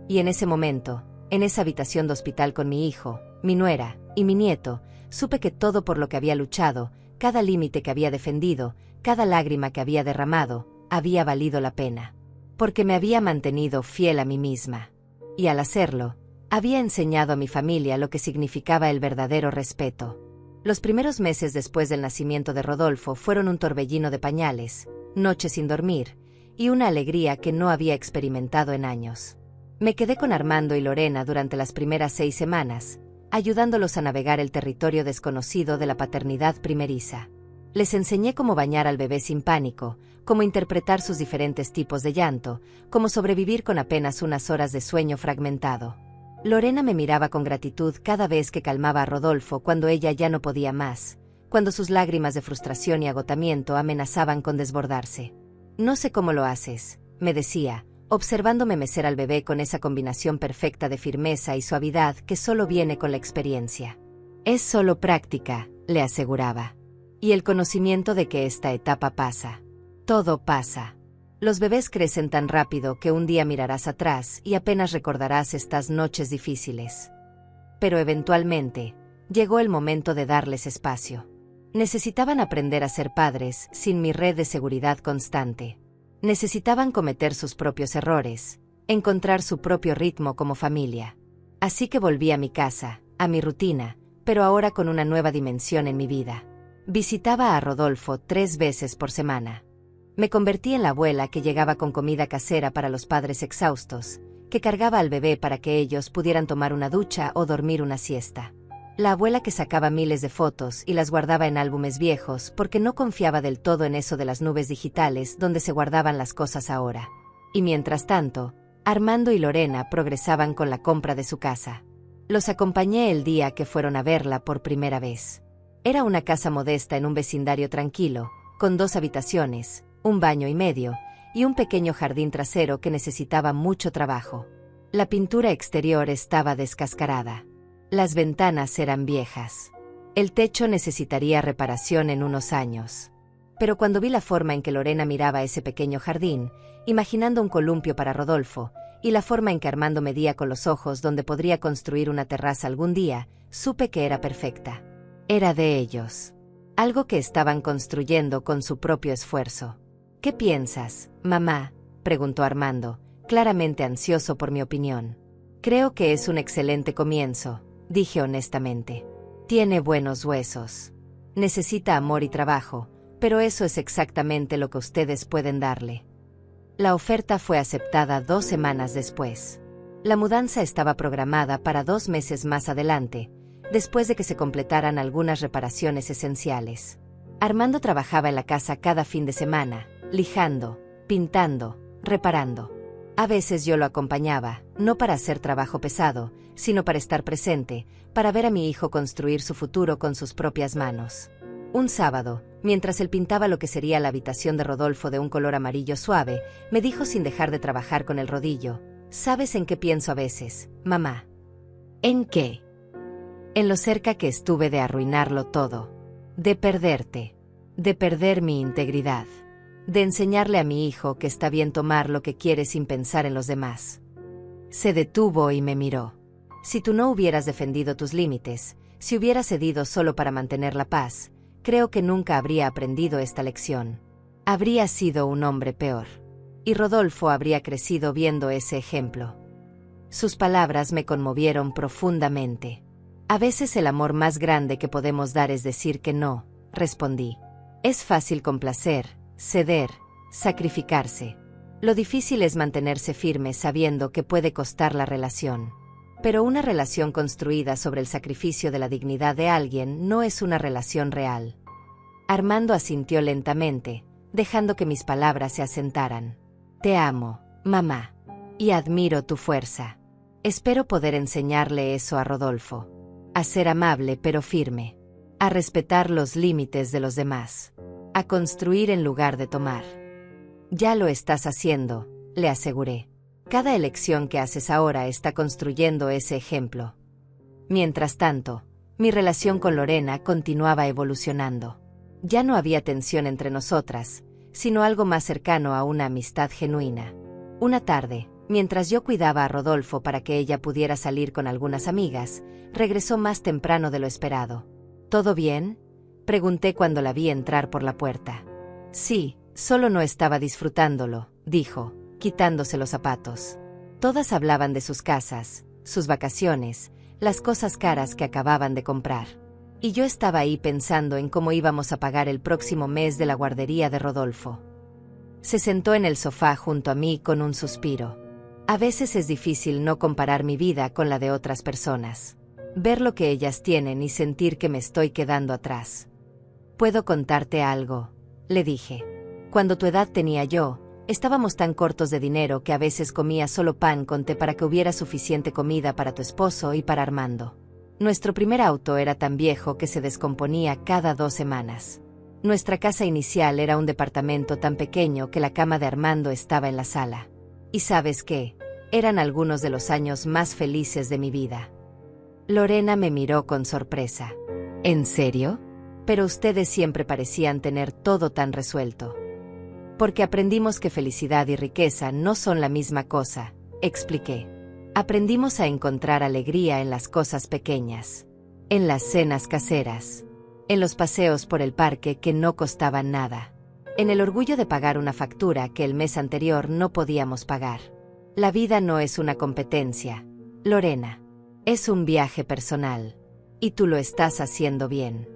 Y en ese momento, en esa habitación de hospital con mi hijo, mi nuera y mi nieto, supe que todo por lo que había luchado, cada límite que había defendido, cada lágrima que había derramado, había valido la pena. Porque me había mantenido fiel a mí misma. Y al hacerlo, había enseñado a mi familia lo que significaba el verdadero respeto. Los primeros meses después del nacimiento de Rodolfo fueron un torbellino de pañales, noches sin dormir, y una alegría que no había experimentado en años. Me quedé con Armando y Lorena durante las primeras 6 semanas, ayudándolos a navegar el territorio desconocido de la paternidad primeriza. Les enseñé cómo bañar al bebé sin pánico, cómo interpretar sus diferentes tipos de llanto, cómo sobrevivir con apenas unas horas de sueño fragmentado. Lorena me miraba con gratitud cada vez que calmaba a Rodolfo cuando ella ya no podía más, cuando sus lágrimas de frustración y agotamiento amenazaban con desbordarse. No sé cómo lo haces, me decía, observándome mecer al bebé con esa combinación perfecta de firmeza y suavidad que solo viene con la experiencia. Es solo práctica, le aseguraba. Y el conocimiento de que esta etapa pasa. Todo pasa. Los bebés crecen tan rápido que un día mirarás atrás y apenas recordarás estas noches difíciles. Pero eventualmente, llegó el momento de darles espacio. Necesitaban aprender a ser padres sin mi red de seguridad constante. Necesitaban cometer sus propios errores, encontrar su propio ritmo como familia. Así que volví a mi casa, a mi rutina, pero ahora con una nueva dimensión en mi vida. Visitaba a Rodolfo 3 veces por semana. Me convertí en la abuela que llegaba con comida casera para los padres exhaustos, que cargaba al bebé para que ellos pudieran tomar una ducha o dormir una siesta. La abuela que sacaba miles de fotos y las guardaba en álbumes viejos porque no confiaba del todo en eso de las nubes digitales donde se guardaban las cosas ahora. Y mientras tanto, Armando y Lorena progresaban con la compra de su casa. Los acompañé el día que fueron a verla por primera vez. Era una casa modesta en un vecindario tranquilo, con 2 habitaciones, un baño y medio, y un pequeño jardín trasero que necesitaba mucho trabajo. La pintura exterior estaba descascarada. Las ventanas eran viejas. El techo necesitaría reparación en unos años. Pero cuando vi la forma en que Lorena miraba ese pequeño jardín, imaginando un columpio para Rodolfo, y la forma en que Armando medía con los ojos donde podría construir una terraza algún día, supe que era perfecta. Era de ellos. Algo que estaban construyendo con su propio esfuerzo. ¿Qué piensas, mamá?, preguntó Armando, claramente ansioso por mi opinión. Creo que es un excelente comienzo, dije honestamente. Tiene buenos huesos. Necesita amor y trabajo, pero eso es exactamente lo que ustedes pueden darle. La oferta fue aceptada 2 semanas después. La mudanza estaba programada para 2 meses más adelante, después de que se completaran algunas reparaciones esenciales. Armando trabajaba en la casa cada fin de semana, lijando, pintando, reparando. A veces yo lo acompañaba, no para hacer trabajo pesado, sino para estar presente, para ver a mi hijo construir su futuro con sus propias manos. Un sábado, mientras él pintaba lo que sería la habitación de Rodolfo de un color amarillo suave, me dijo sin dejar de trabajar con el rodillo: ¿sabes en qué pienso a veces, mamá? ¿En qué? En lo cerca que estuve de arruinarlo todo. De perderte. De perder mi integridad. De enseñarle a mi hijo que está bien tomar lo que quiere sin pensar en los demás. Se detuvo y me miró. Si tú no hubieras defendido tus límites, si hubieras cedido solo para mantener la paz, creo que nunca habría aprendido esta lección. Habría sido un hombre peor. Y Rodolfo habría crecido viendo ese ejemplo. Sus palabras me conmovieron profundamente. A veces el amor más grande que podemos dar es decir que no, respondí. Es fácil complacer, ceder, sacrificarse. Lo difícil es mantenerse firme sabiendo que puede costar la relación. Pero una relación construida sobre el sacrificio de la dignidad de alguien no es una relación real. Armando asintió lentamente, dejando que mis palabras se asentaran. Te amo, mamá. Y admiro tu fuerza. Espero poder enseñarle eso a Rodolfo. A ser amable pero firme. A respetar los límites de los demás. A construir en lugar de tomar. Ya lo estás haciendo, le aseguré. Cada elección que haces ahora está construyendo ese ejemplo. Mientras tanto, mi relación con Lorena continuaba evolucionando. Ya no había tensión entre nosotras, sino algo más cercano a una amistad genuina. Una tarde, mientras yo cuidaba a Rodolfo para que ella pudiera salir con algunas amigas, regresó más temprano de lo esperado. ¿Todo bien?, pregunté cuando la vi entrar por la puerta. Sí, solo no estaba disfrutándolo, dijo, quitándose los zapatos. Todas hablaban de sus casas, sus vacaciones, las cosas caras que acababan de comprar. Y yo estaba ahí pensando en cómo íbamos a pagar el próximo mes de la guardería de Rodolfo. Se sentó en el sofá junto a mí con un suspiro. A veces es difícil no comparar mi vida con la de otras personas. Ver lo que ellas tienen y sentir que me estoy quedando atrás. ¿Puedo contarte algo?, le dije. Cuando tu edad tenía yo, estábamos tan cortos de dinero que a veces comía solo pan con té para que hubiera suficiente comida para tu esposo y para Armando. Nuestro primer auto era tan viejo que se descomponía cada 2 semanas. Nuestra casa inicial era un departamento tan pequeño que la cama de Armando estaba en la sala. ¿Y sabes qué? Eran algunos de los años más felices de mi vida. Lorena me miró con sorpresa. ¿En serio? Pero ustedes siempre parecían tener todo tan resuelto. Porque aprendimos que felicidad y riqueza no son la misma cosa, expliqué. Aprendimos a encontrar alegría en las cosas pequeñas. En las cenas caseras. En los paseos por el parque que no costaban nada. En el orgullo de pagar una factura que el mes anterior no podíamos pagar. La vida no es una competencia, Lorena. Es un viaje personal. Y tú lo estás haciendo bien.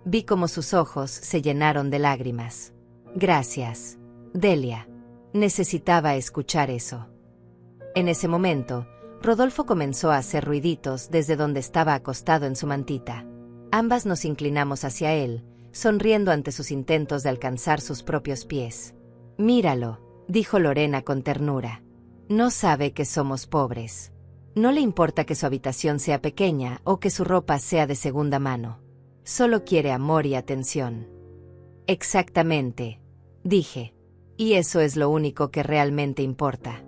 Vi cómo sus ojos se llenaron de lágrimas. Gracias, Delia. Necesitaba escuchar eso. En ese momento, Rodolfo comenzó a hacer ruiditos desde donde estaba acostado en su mantita. Ambas nos inclinamos hacia él, sonriendo ante sus intentos de alcanzar sus propios pies. «Míralo», dijo Lorena con ternura. «No sabe que somos pobres. No le importa que su habitación sea pequeña o que su ropa sea de segunda mano. Solo quiere amor y atención». «Exactamente», dije. «Y eso es lo único que realmente importa».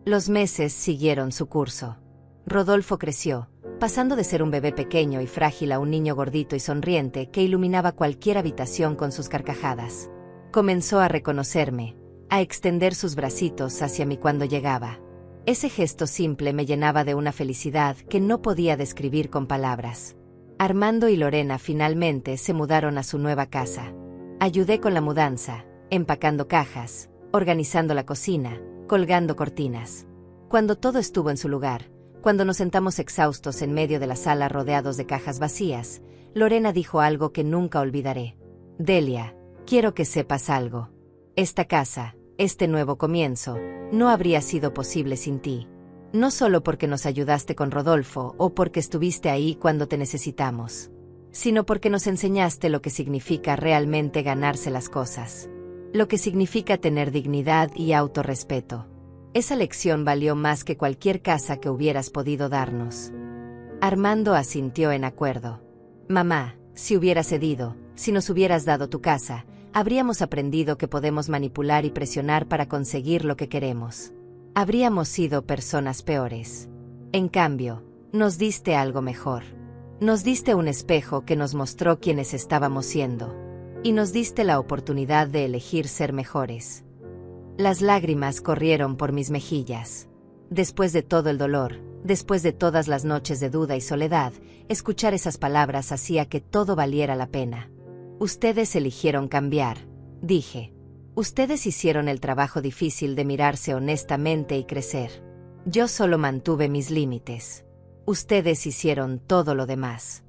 Los meses siguieron su curso. Rodolfo creció, pasando de ser un bebé pequeño y frágil a un niño gordito y sonriente que iluminaba cualquier habitación con sus carcajadas. Comenzó a reconocerme, a extender sus bracitos hacia mí cuando llegaba. Ese gesto simple me llenaba de una felicidad que no podía describir con palabras. Armando y Lorena finalmente se mudaron a su nueva casa. Ayudé con la mudanza, empacando cajas, organizando la cocina, colgando cortinas. Cuando todo estuvo en su lugar, cuando nos sentamos exhaustos en medio de la sala rodeados de cajas vacías, Lorena dijo algo que nunca olvidaré. «Delia, quiero que sepas algo. Esta casa, este nuevo comienzo, no habría sido posible sin ti. No solo porque nos ayudaste con Rodolfo o porque estuviste ahí cuando te necesitamos, sino porque nos enseñaste lo que significa realmente ganarse las cosas. Lo que significa tener dignidad y autorrespeto. Esa lección valió más que cualquier casa que hubieras podido darnos». Armando asintió en acuerdo. «Mamá, si hubieras cedido, si nos hubieras dado tu casa, habríamos aprendido que podemos manipular y presionar para conseguir lo que queremos. Habríamos sido personas peores. En cambio, nos diste algo mejor. Nos diste un espejo que nos mostró quiénes estábamos siendo. Y nos diste la oportunidad de elegir ser mejores». Las lágrimas corrieron por mis mejillas. Después de todo el dolor, después de todas las noches de duda y soledad, escuchar esas palabras hacía que todo valiera la pena. «Ustedes eligieron cambiar», dije. «Ustedes hicieron el trabajo difícil de mirarse honestamente y crecer. Yo solo mantuve mis límites. Ustedes hicieron todo lo demás».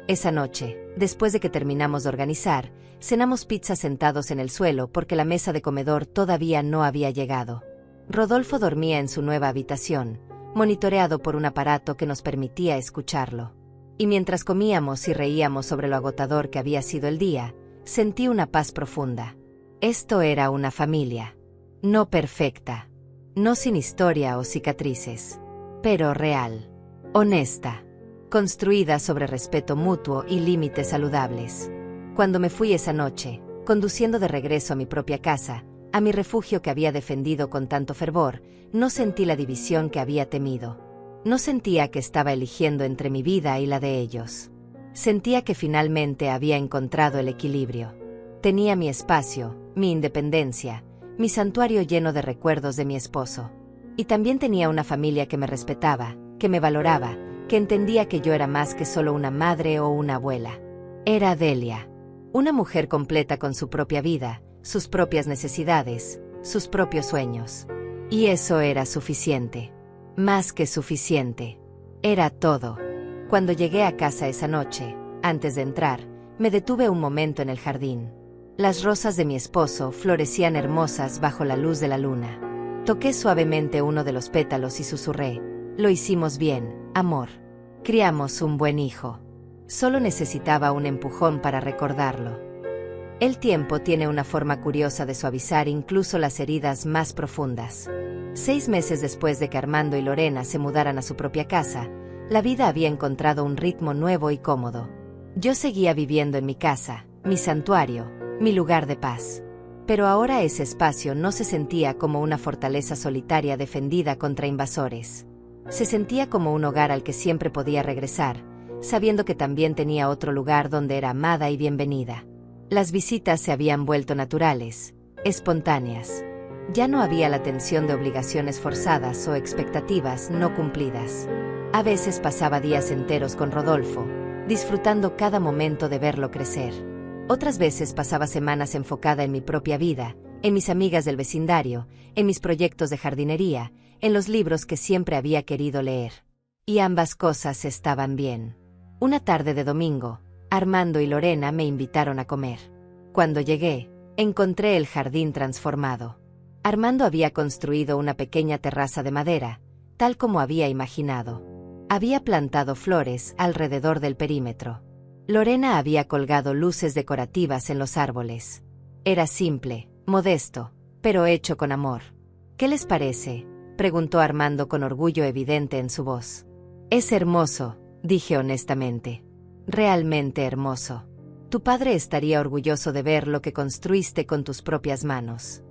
Esa noche, después de que terminamos de organizar, cenamos pizza sentados en el suelo porque la mesa de comedor todavía no había llegado. Rodolfo dormía en su nueva habitación, monitoreado por un aparato que nos permitía escucharlo. Y mientras comíamos y reíamos sobre lo agotador que había sido el día, sentí una paz profunda. Esto era una familia. No perfecta. No sin historia o cicatrices. Pero real. Honesta. Construida sobre respeto mutuo y límites saludables. Cuando me fui esa noche, conduciendo de regreso a mi propia casa, a mi refugio que había defendido con tanto fervor, no sentí la división que había temido. No sentía que estaba eligiendo entre mi vida y la de ellos. Sentía que finalmente había encontrado el equilibrio. Tenía mi espacio, mi independencia, mi santuario lleno de recuerdos de mi esposo. Y también tenía una familia que me respetaba, que me valoraba, que entendía que yo era más que solo una madre o una abuela. Era Delia. Una mujer completa con su propia vida, sus propias necesidades, sus propios sueños. Y eso era suficiente. Más que suficiente. Era todo. Cuando llegué a casa esa noche, antes de entrar, me detuve un momento en el jardín. Las rosas de mi esposo florecían hermosas bajo la luz de la luna. Toqué suavemente uno de los pétalos y susurré: «Lo hicimos bien, amor. Criamos un buen hijo». Solo necesitaba un empujón para recordarlo. El tiempo tiene una forma curiosa de suavizar incluso las heridas más profundas. 6 meses después de que Armando y Lorena se mudaran a su propia casa, la vida había encontrado un ritmo nuevo y cómodo. Yo seguía viviendo en mi casa, mi santuario, mi lugar de paz. Pero ahora ese espacio no se sentía como una fortaleza solitaria defendida contra invasores. Se sentía como un hogar al que siempre podía regresar, sabiendo que también tenía otro lugar donde era amada y bienvenida. Las visitas se habían vuelto naturales, espontáneas. Ya no había la tensión de obligaciones forzadas o expectativas no cumplidas. A veces pasaba días enteros con Rodolfo, disfrutando cada momento de verlo crecer. Otras veces pasaba semanas enfocada en mi propia vida, en mis amigas del vecindario, en mis proyectos de jardinería, en los libros que siempre había querido leer. Y ambas cosas estaban bien. Una tarde de domingo, Armando y Lorena me invitaron a comer. Cuando llegué, encontré el jardín transformado. Armando había construido una pequeña terraza de madera, tal como había imaginado. Había plantado flores alrededor del perímetro. Lorena había colgado luces decorativas en los árboles. Era simple, modesto, pero hecho con amor. ¿Qué les parece?, preguntó Armando con orgullo evidente en su voz. Es hermoso, dije honestamente. Realmente hermoso. Tu padre estaría orgulloso de ver lo que construiste con tus propias manos.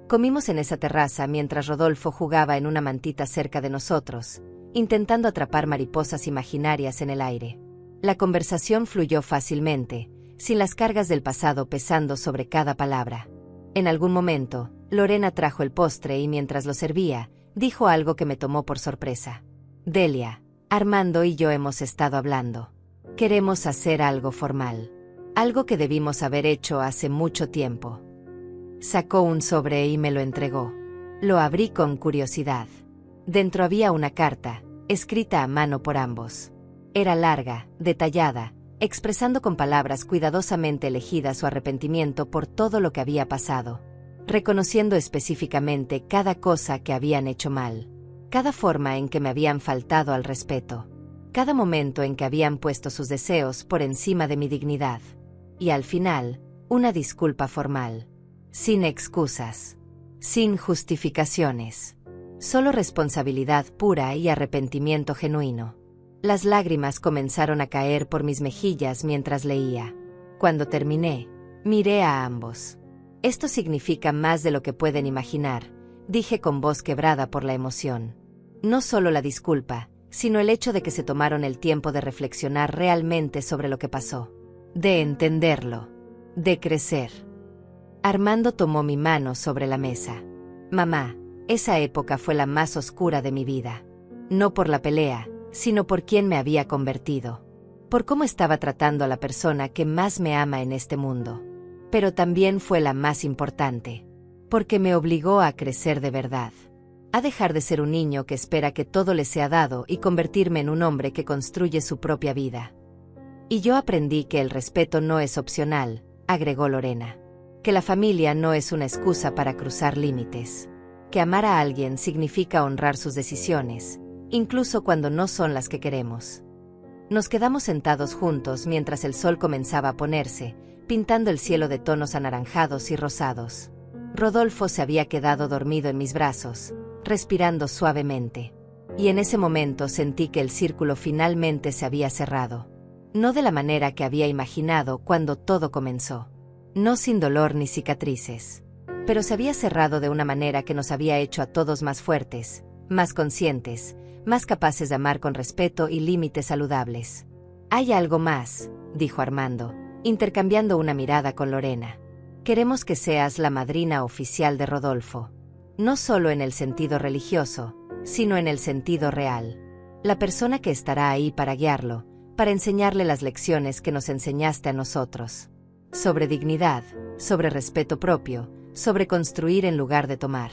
Comimos en esa terraza mientras Rodolfo jugaba en una mantita cerca de nosotros, intentando atrapar mariposas imaginarias en el aire. La conversación fluyó fácilmente, sin las cargas del pasado pesando sobre cada palabra. En algún momento, Lorena trajo el postre y mientras lo servía, dijo algo que me tomó por sorpresa. Delia, Armando y yo hemos estado hablando. Queremos hacer algo formal. Algo que debimos haber hecho hace mucho tiempo. Sacó un sobre y me lo entregó. Lo abrí con curiosidad. Dentro había una carta, escrita a mano por ambos. Era larga, detallada, expresando con palabras cuidadosamente elegidas su arrepentimiento por todo lo que había pasado, reconociendo específicamente cada cosa que habían hecho mal, cada forma en que me habían faltado al respeto, cada momento en que habían puesto sus deseos por encima de mi dignidad. Y al final, una disculpa formal. Sin excusas. Sin justificaciones. Solo responsabilidad pura y arrepentimiento genuino. Las lágrimas comenzaron a caer por mis mejillas mientras leía. Cuando terminé, miré a ambos. Esto significa más de lo que pueden imaginar, dije con voz quebrada por la emoción. No solo la disculpa, sino el hecho de que se tomaron el tiempo de reflexionar realmente sobre lo que pasó. De entenderlo. De crecer. Armando tomó mi mano sobre la mesa. Mamá, esa época fue la más oscura de mi vida. No por la pelea, sino por quién me había convertido. Por cómo estaba tratando a la persona que más me ama en este mundo. Pero también fue la más importante. Porque me obligó a crecer de verdad. A dejar de ser un niño que espera que todo le sea dado y convertirme en un hombre que construye su propia vida. Y yo aprendí que el respeto no es opcional, agregó Lorena. Que la familia no es una excusa para cruzar límites. Que amar a alguien significa honrar sus decisiones, incluso cuando no son las que queremos. Nos quedamos sentados juntos mientras el sol comenzaba a ponerse, pintando el cielo de tonos anaranjados y rosados. Rodolfo se había quedado dormido en mis brazos, respirando suavemente. Y en ese momento sentí que el círculo finalmente se había cerrado. No de la manera que había imaginado cuando todo comenzó. No sin dolor ni cicatrices. Pero se había cerrado de una manera que nos había hecho a todos más fuertes, más conscientes, más capaces de amar con respeto y límites saludables. Hay algo más, dijo Armando, intercambiando una mirada con Lorena. Queremos que seas la madrina oficial de Rodolfo. No solo en el sentido religioso, sino en el sentido real. La persona que estará ahí para guiarlo, para enseñarle las lecciones que nos enseñaste a nosotros. Sobre dignidad, sobre respeto propio, sobre construir en lugar de tomar.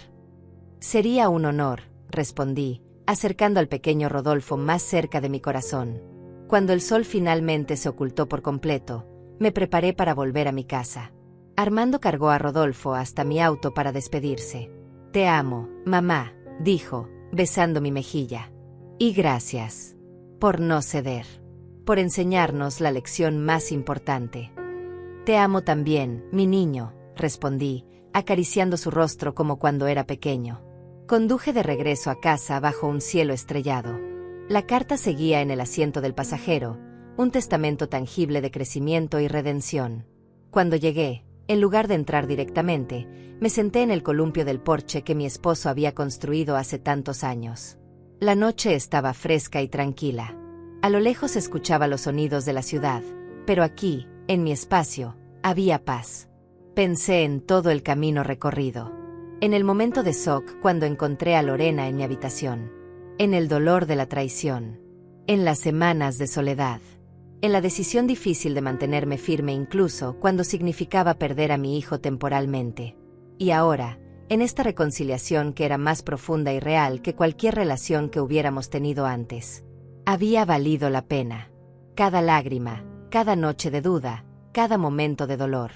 Sería un honor, respondí, acercando al pequeño Rodolfo más cerca de mi corazón. Cuando el sol finalmente se ocultó por completo, me preparé para volver a mi casa. Armando cargó a Rodolfo hasta mi auto para despedirse. Te amo, mamá, dijo, besando mi mejilla. Y gracias. Por no ceder. Por enseñarnos la lección más importante. Te amo también, mi niño, respondí, acariciando su rostro como cuando era pequeño. Conduje de regreso a casa bajo un cielo estrellado. La carta seguía en el asiento del pasajero, un testamento tangible de crecimiento y redención. Cuando llegué, en lugar de entrar directamente, me senté en el columpio del porche que mi esposo había construido hace tantos años. La noche estaba fresca y tranquila. A lo lejos escuchaba los sonidos de la ciudad, pero aquí, en mi espacio, había paz. Pensé en todo el camino recorrido. En el momento de shock cuando encontré a Lorena en mi habitación. En el dolor de la traición. En las semanas de soledad. En la decisión difícil de mantenerme firme incluso cuando significaba perder a mi hijo temporalmente. Y ahora, en esta reconciliación que era más profunda y real que cualquier relación que hubiéramos tenido antes. Había valido la pena. Cada lágrima, cada noche de duda, cada momento de dolor.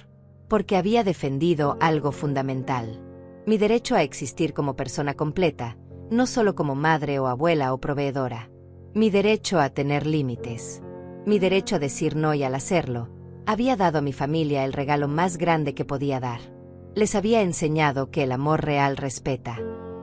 Porque había defendido algo fundamental. Mi derecho a existir como persona completa, no solo como madre o abuela o proveedora. Mi derecho a tener límites. Mi derecho a decir no y al hacerlo, había dado a mi familia el regalo más grande que podía dar. Les había enseñado que el amor real respeta,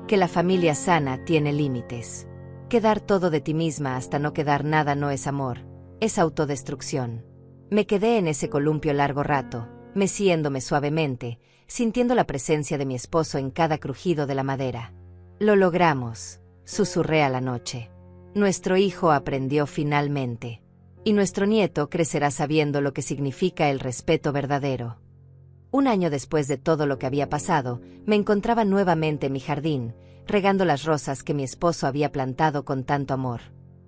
que la familia sana tiene límites, que dar todo de ti misma hasta no quedar nada no es amor, es autodestrucción. Me quedé en ese columpio largo rato, meciéndome suavemente, sintiendo la presencia de mi esposo en cada crujido de la madera. Lo logramos, susurré a la noche. Nuestro hijo aprendió finalmente. Y nuestro nieto crecerá sabiendo lo que significa el respeto verdadero. Un año después de todo lo que había pasado, me encontraba nuevamente en mi jardín, regando las rosas que mi esposo había plantado con tanto amor.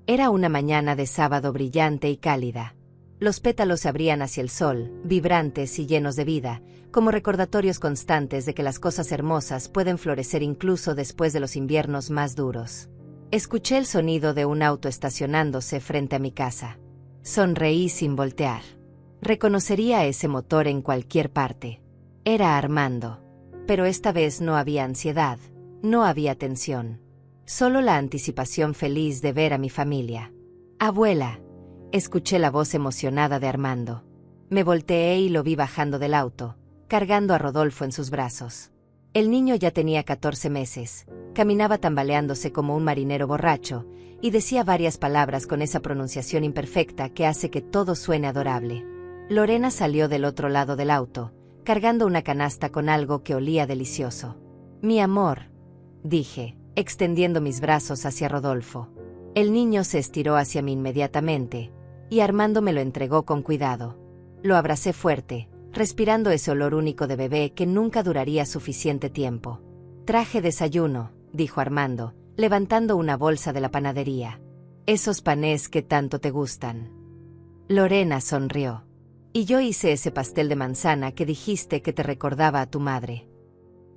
Era una mañana de sábado brillante y cálida. Los pétalos se abrían hacia el sol, vibrantes y llenos de vida, como recordatorios constantes de que las cosas hermosas pueden florecer incluso después de los inviernos más duros. Escuché el sonido de un auto estacionándose frente a mi casa. Sonreí sin voltear. Reconocería ese motor en cualquier parte. Era Armando. Pero esta vez no había ansiedad, no había tensión. Solo la anticipación feliz de ver a mi familia. «Abuela», escuché la voz emocionada de Armando. Me volteé y lo vi bajando del auto, cargando a Rodolfo en sus brazos. El niño ya tenía 14 meses, caminaba tambaleándose como un marinero borracho, y decía varias palabras con esa pronunciación imperfecta que hace que todo suene adorable. Lorena salió del otro lado del auto, cargando una canasta con algo que olía delicioso. «Mi amor», dije, extendiendo mis brazos hacia Rodolfo. El niño se estiró hacia mí inmediatamente, y Armando me lo entregó con cuidado. Lo abracé fuerte, respirando ese olor único de bebé que nunca duraría suficiente tiempo. «Traje desayuno», dijo Armando, levantando una bolsa de la panadería. «Esos panés que tanto te gustan». Lorena sonrió. «Y yo hice ese pastel de manzana que dijiste que te recordaba a tu madre».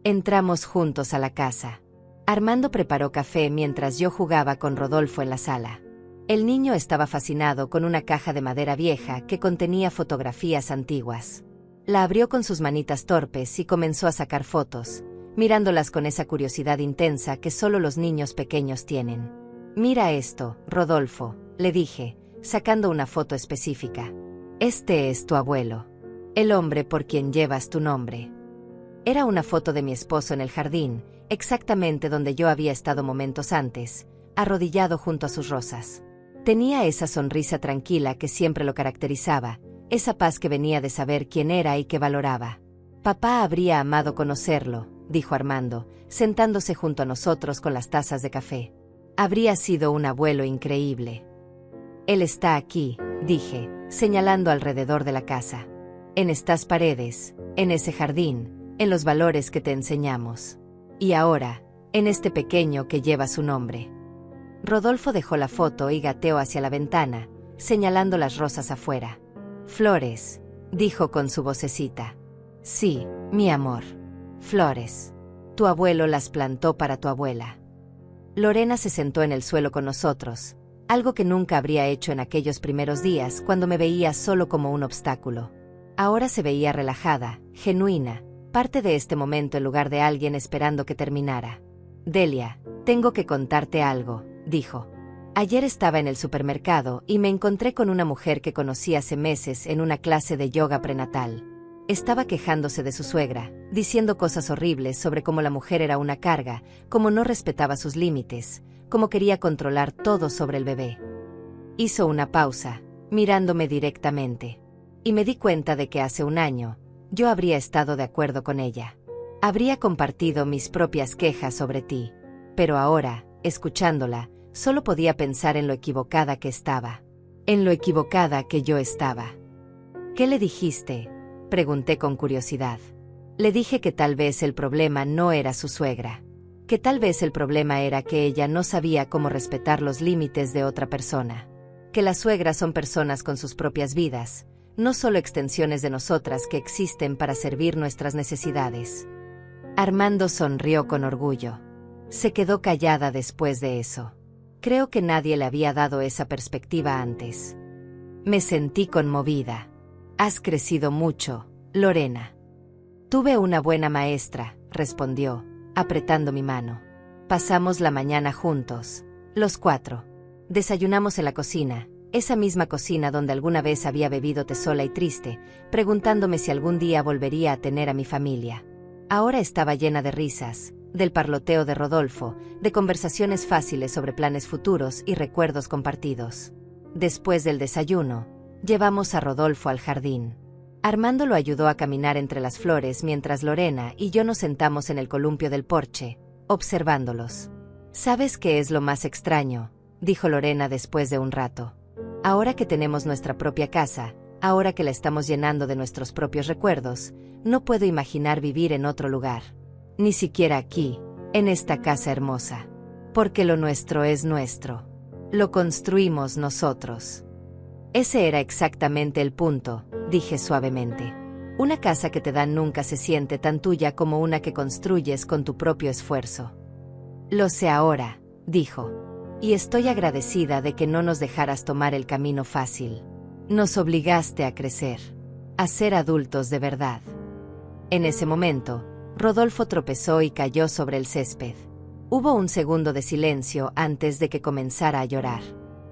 Entramos juntos a la casa. Armando preparó café mientras yo jugaba con Rodolfo en la sala. El niño estaba fascinado con una caja de madera vieja que contenía fotografías antiguas. La abrió con sus manitas torpes y comenzó a sacar fotos, mirándolas con esa curiosidad intensa que solo los niños pequeños tienen. «Mira esto, Rodolfo», le dije, sacando una foto específica. «Este es tu abuelo. El hombre por quien llevas tu nombre». Era una foto de mi esposo en el jardín, exactamente donde yo había estado momentos antes, arrodillado junto a sus rosas. Tenía esa sonrisa tranquila que siempre lo caracterizaba, esa paz que venía de saber quién era y que valoraba. «Papá habría amado conocerlo», dijo Armando, sentándose junto a nosotros con las tazas de café. «Habría sido un abuelo increíble». «Él está aquí», dije, señalando alrededor de la casa. «En estas paredes, en ese jardín, en los valores que te enseñamos. Y ahora, en este pequeño que lleva su nombre». Rodolfo dejó la foto y gateó hacia la ventana, señalando las rosas afuera. «Flores», dijo con su vocecita. «Sí, mi amor. Flores. Tu abuelo las plantó para tu abuela». Lorena se sentó en el suelo con nosotros, algo que nunca habría hecho en aquellos primeros días cuando me veía solo como un obstáculo. Ahora se veía relajada, genuina, parte de este momento en lugar de alguien esperando que terminara. «Delia, tengo que contarte algo», dijo. «Ayer estaba en el supermercado y me encontré con una mujer que conocí hace meses en una clase de yoga prenatal. Estaba quejándose de su suegra, diciendo cosas horribles sobre cómo la mujer era una carga, cómo no respetaba sus límites, cómo quería controlar todo sobre el bebé». Hizo una pausa, mirándome directamente. Y me di cuenta de que hace un año, yo habría estado de acuerdo con ella. Habría compartido mis propias quejas sobre ti. Pero ahora, escuchándola, solo podía pensar en lo equivocada que estaba. En lo equivocada que yo estaba. «¿Qué le dijiste?», pregunté con curiosidad. Le dije que tal vez el problema no era su suegra. Que tal vez el problema era que ella no sabía cómo respetar los límites de otra persona. Que las suegras son personas con sus propias vidas, no solo extensiones de nosotras que existen para servir nuestras necesidades. Armando sonrió con orgullo. Se quedó callada después de eso. Creo que nadie le había dado esa perspectiva antes. Me sentí conmovida. «Has crecido mucho, Lorena». «Tuve una buena maestra», respondió, apretando mi mano. Pasamos la mañana juntos, los 4. Desayunamos en la cocina, esa misma cocina donde alguna vez había bebido té sola y triste, preguntándome si algún día volvería a tener a mi familia. Ahora estaba llena de risas, del parloteo de Rodolfo, de conversaciones fáciles sobre planes futuros y recuerdos compartidos. Después del desayuno, llevamos a Rodolfo al jardín. Armando lo ayudó a caminar entre las flores mientras Lorena y yo nos sentamos en el columpio del porche, observándolos. ¿Sabes qué es lo más extraño?, dijo Lorena después de un rato. Ahora que tenemos nuestra propia casa, ahora que la estamos llenando de nuestros propios recuerdos, no puedo imaginar vivir en otro lugar. Ni siquiera aquí, en esta casa hermosa. Porque lo nuestro es nuestro. Lo construimos nosotros. Ese era exactamente el punto, dije suavemente. Una casa que te dan nunca se siente tan tuya como una que construyes con tu propio esfuerzo. Lo sé ahora, dijo. Y estoy agradecida de que no nos dejaras tomar el camino fácil. Nos obligaste a crecer, a ser adultos de verdad. En ese momento, Rodolfo tropezó y cayó sobre el césped. Hubo un segundo de silencio antes de que comenzara a llorar.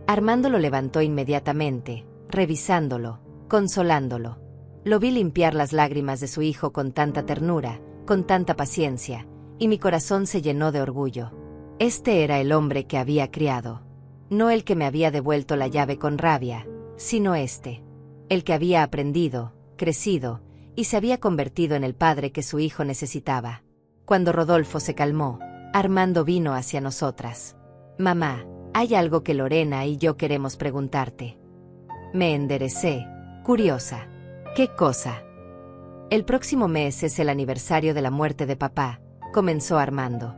Armando lo levantó inmediatamente, revisándolo, consolándolo. Lo vi limpiar las lágrimas de su hijo con tanta ternura, con tanta paciencia, y mi corazón se llenó de orgullo. Este era el hombre que había criado. No el que me había devuelto la llave con rabia, sino este. El que había aprendido, crecido, y se había convertido en el padre que su hijo necesitaba. Cuando Rodolfo se calmó, Armando vino hacia nosotras. Mamá, hay algo que Lorena y yo queremos preguntarte. Me enderecé, curiosa. ¿Qué cosa? El próximo mes es el aniversario de la muerte de papá, comenzó Armando.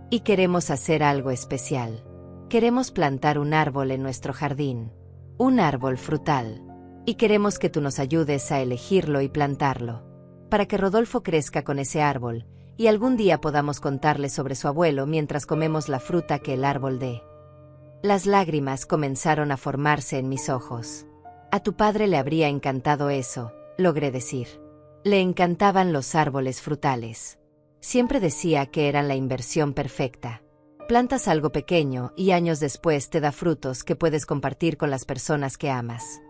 Y queremos hacer algo especial. Queremos plantar un árbol en nuestro jardín. Un árbol frutal. Y queremos que tú nos ayudes a elegirlo y plantarlo. Para que Rodolfo crezca con ese árbol, y algún día podamos contarle sobre su abuelo mientras comemos la fruta que el árbol dé. Las lágrimas comenzaron a formarse en mis ojos. A tu padre le habría encantado eso, logré decir. Le encantaban los árboles frutales. Siempre decía que eran la inversión perfecta. Plantas algo pequeño y años después te da frutos que puedes compartir con las personas que amas.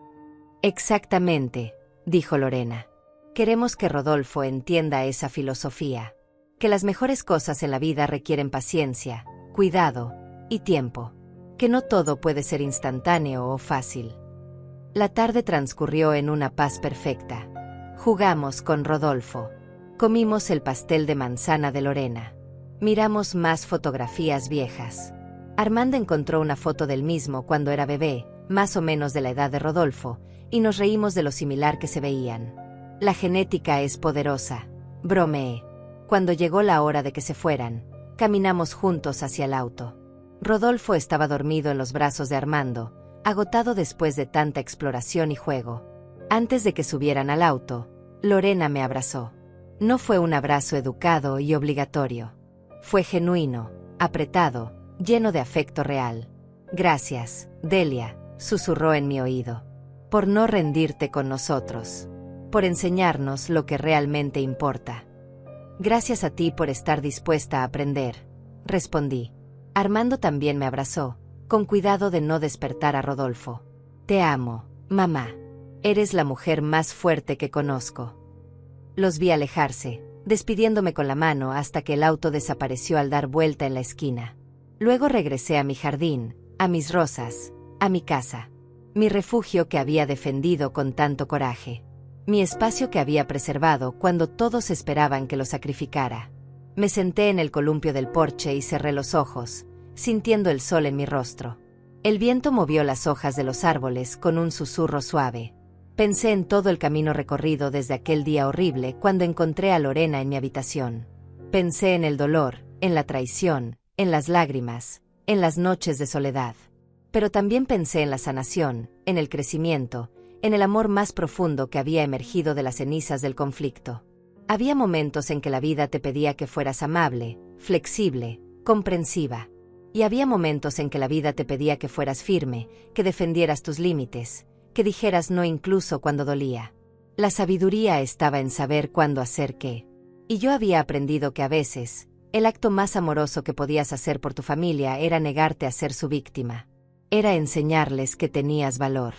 Exactamente, dijo Lorena. Queremos que Rodolfo entienda esa filosofía. Que las mejores cosas en la vida requieren paciencia, cuidado y tiempo. Que no todo puede ser instantáneo o fácil. La tarde transcurrió en una paz perfecta. Jugamos con Rodolfo. Comimos el pastel de manzana de Lorena. Miramos más fotografías viejas. Armando encontró una foto del mismo cuando era bebé, más o menos de la edad de Rodolfo, y nos reímos de lo similar que se veían. La genética es poderosa, bromeé. Cuando llegó la hora de que se fueran, caminamos juntos hacia el auto. Rodolfo estaba dormido en los brazos de Armando, agotado después de tanta exploración y juego. Antes de que subieran al auto, Lorena me abrazó. No fue un abrazo educado y obligatorio. Fue genuino, apretado, lleno de afecto real. Gracias, Delia, susurró en mi oído. Por no rendirte con nosotros. Por enseñarnos lo que realmente importa. Gracias a ti por estar dispuesta a aprender, respondí. Armando también me abrazó, con cuidado de no despertar a Rodolfo. Te amo, mamá. Eres la mujer más fuerte que conozco. Los vi alejarse, despidiéndome con la mano hasta que el auto desapareció al dar vuelta en la esquina. Luego regresé a mi jardín, a mis rosas, a mi casa. Mi refugio que había defendido con tanto coraje. Mi espacio que había preservado cuando todos esperaban que lo sacrificara. Me senté en el columpio del porche y cerré los ojos, sintiendo el sol en mi rostro. El viento movió las hojas de los árboles con un susurro suave. Pensé en todo el camino recorrido desde aquel día horrible cuando encontré a Lorena en mi habitación. Pensé en el dolor, en la traición, en las lágrimas, en las noches de soledad. Pero también pensé en la sanación, en el crecimiento, en el amor más profundo que había emergido de las cenizas del conflicto. Había momentos en que la vida te pedía que fueras amable, flexible, comprensiva. Y había momentos en que la vida te pedía que fueras firme, que defendieras tus límites, que dijeras no incluso cuando dolía. La sabiduría estaba en saber cuándo hacer qué. Y yo había aprendido que a veces, El acto más amoroso que podías hacer por tu familia era negarte a ser su víctima. Era enseñarles que tenías valor,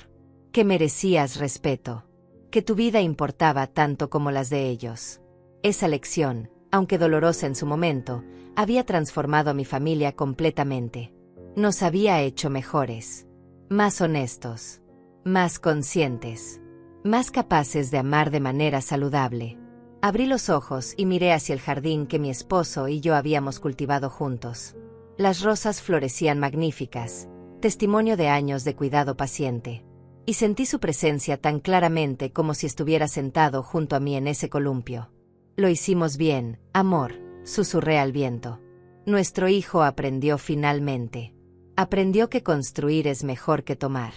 que merecías respeto, que tu vida importaba tanto como las de ellos. Esa lección, aunque dolorosa en su momento, había transformado a mi familia completamente. Nos había hecho mejores, más honestos, más conscientes, más capaces de amar de manera saludable. Abrí los ojos y miré hacia el jardín que mi esposo y yo habíamos cultivado juntos. Las rosas florecían magníficas, testimonio de años de cuidado paciente. Y sentí su presencia tan claramente como si estuviera sentado junto a mí en ese columpio. Lo hicimos bien, amor, susurré al viento. Nuestro hijo aprendió finalmente. Aprendió que construir es mejor que tomar,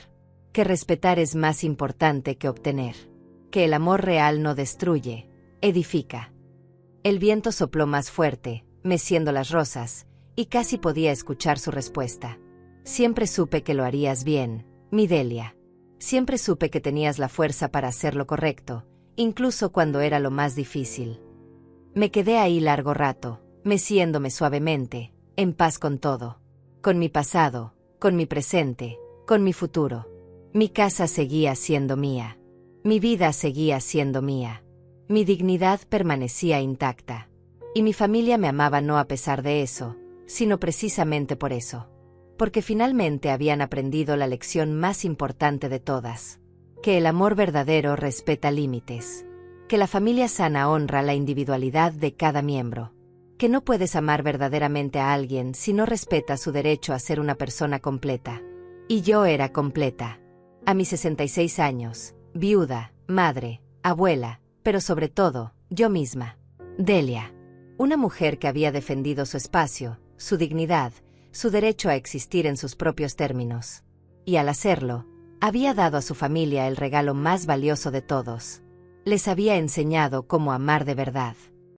que respetar es más importante que obtener, que el amor real no destruye, edifica. El viento sopló más fuerte, meciendo las rosas, y casi podía escuchar su respuesta. Siempre supe que lo harías bien, mi Delia. Siempre supe que tenías la fuerza para hacer lo correcto, incluso cuando era lo más difícil. Me quedé ahí largo rato, meciéndome suavemente, en paz con todo. Con mi pasado, con mi presente, con mi futuro. Mi casa seguía siendo mía. Mi vida seguía siendo mía. Mi dignidad permanecía intacta. Y mi familia me amaba no a pesar de eso, sino precisamente por eso. Porque finalmente habían aprendido la lección más importante de todas. Que el amor verdadero respeta límites. Que la familia sana honra la individualidad de cada miembro. Que no puedes amar verdaderamente a alguien si no respetas su derecho a ser una persona completa. Y yo era completa. A mis 66 años, viuda, madre, abuela, pero sobre todo, yo misma. Delia. Una mujer que había defendido su espacio, su dignidad, su derecho a existir en sus propios términos. Y al hacerlo, había dado a su familia el regalo más valioso de todos. Les había enseñado cómo amar de verdad.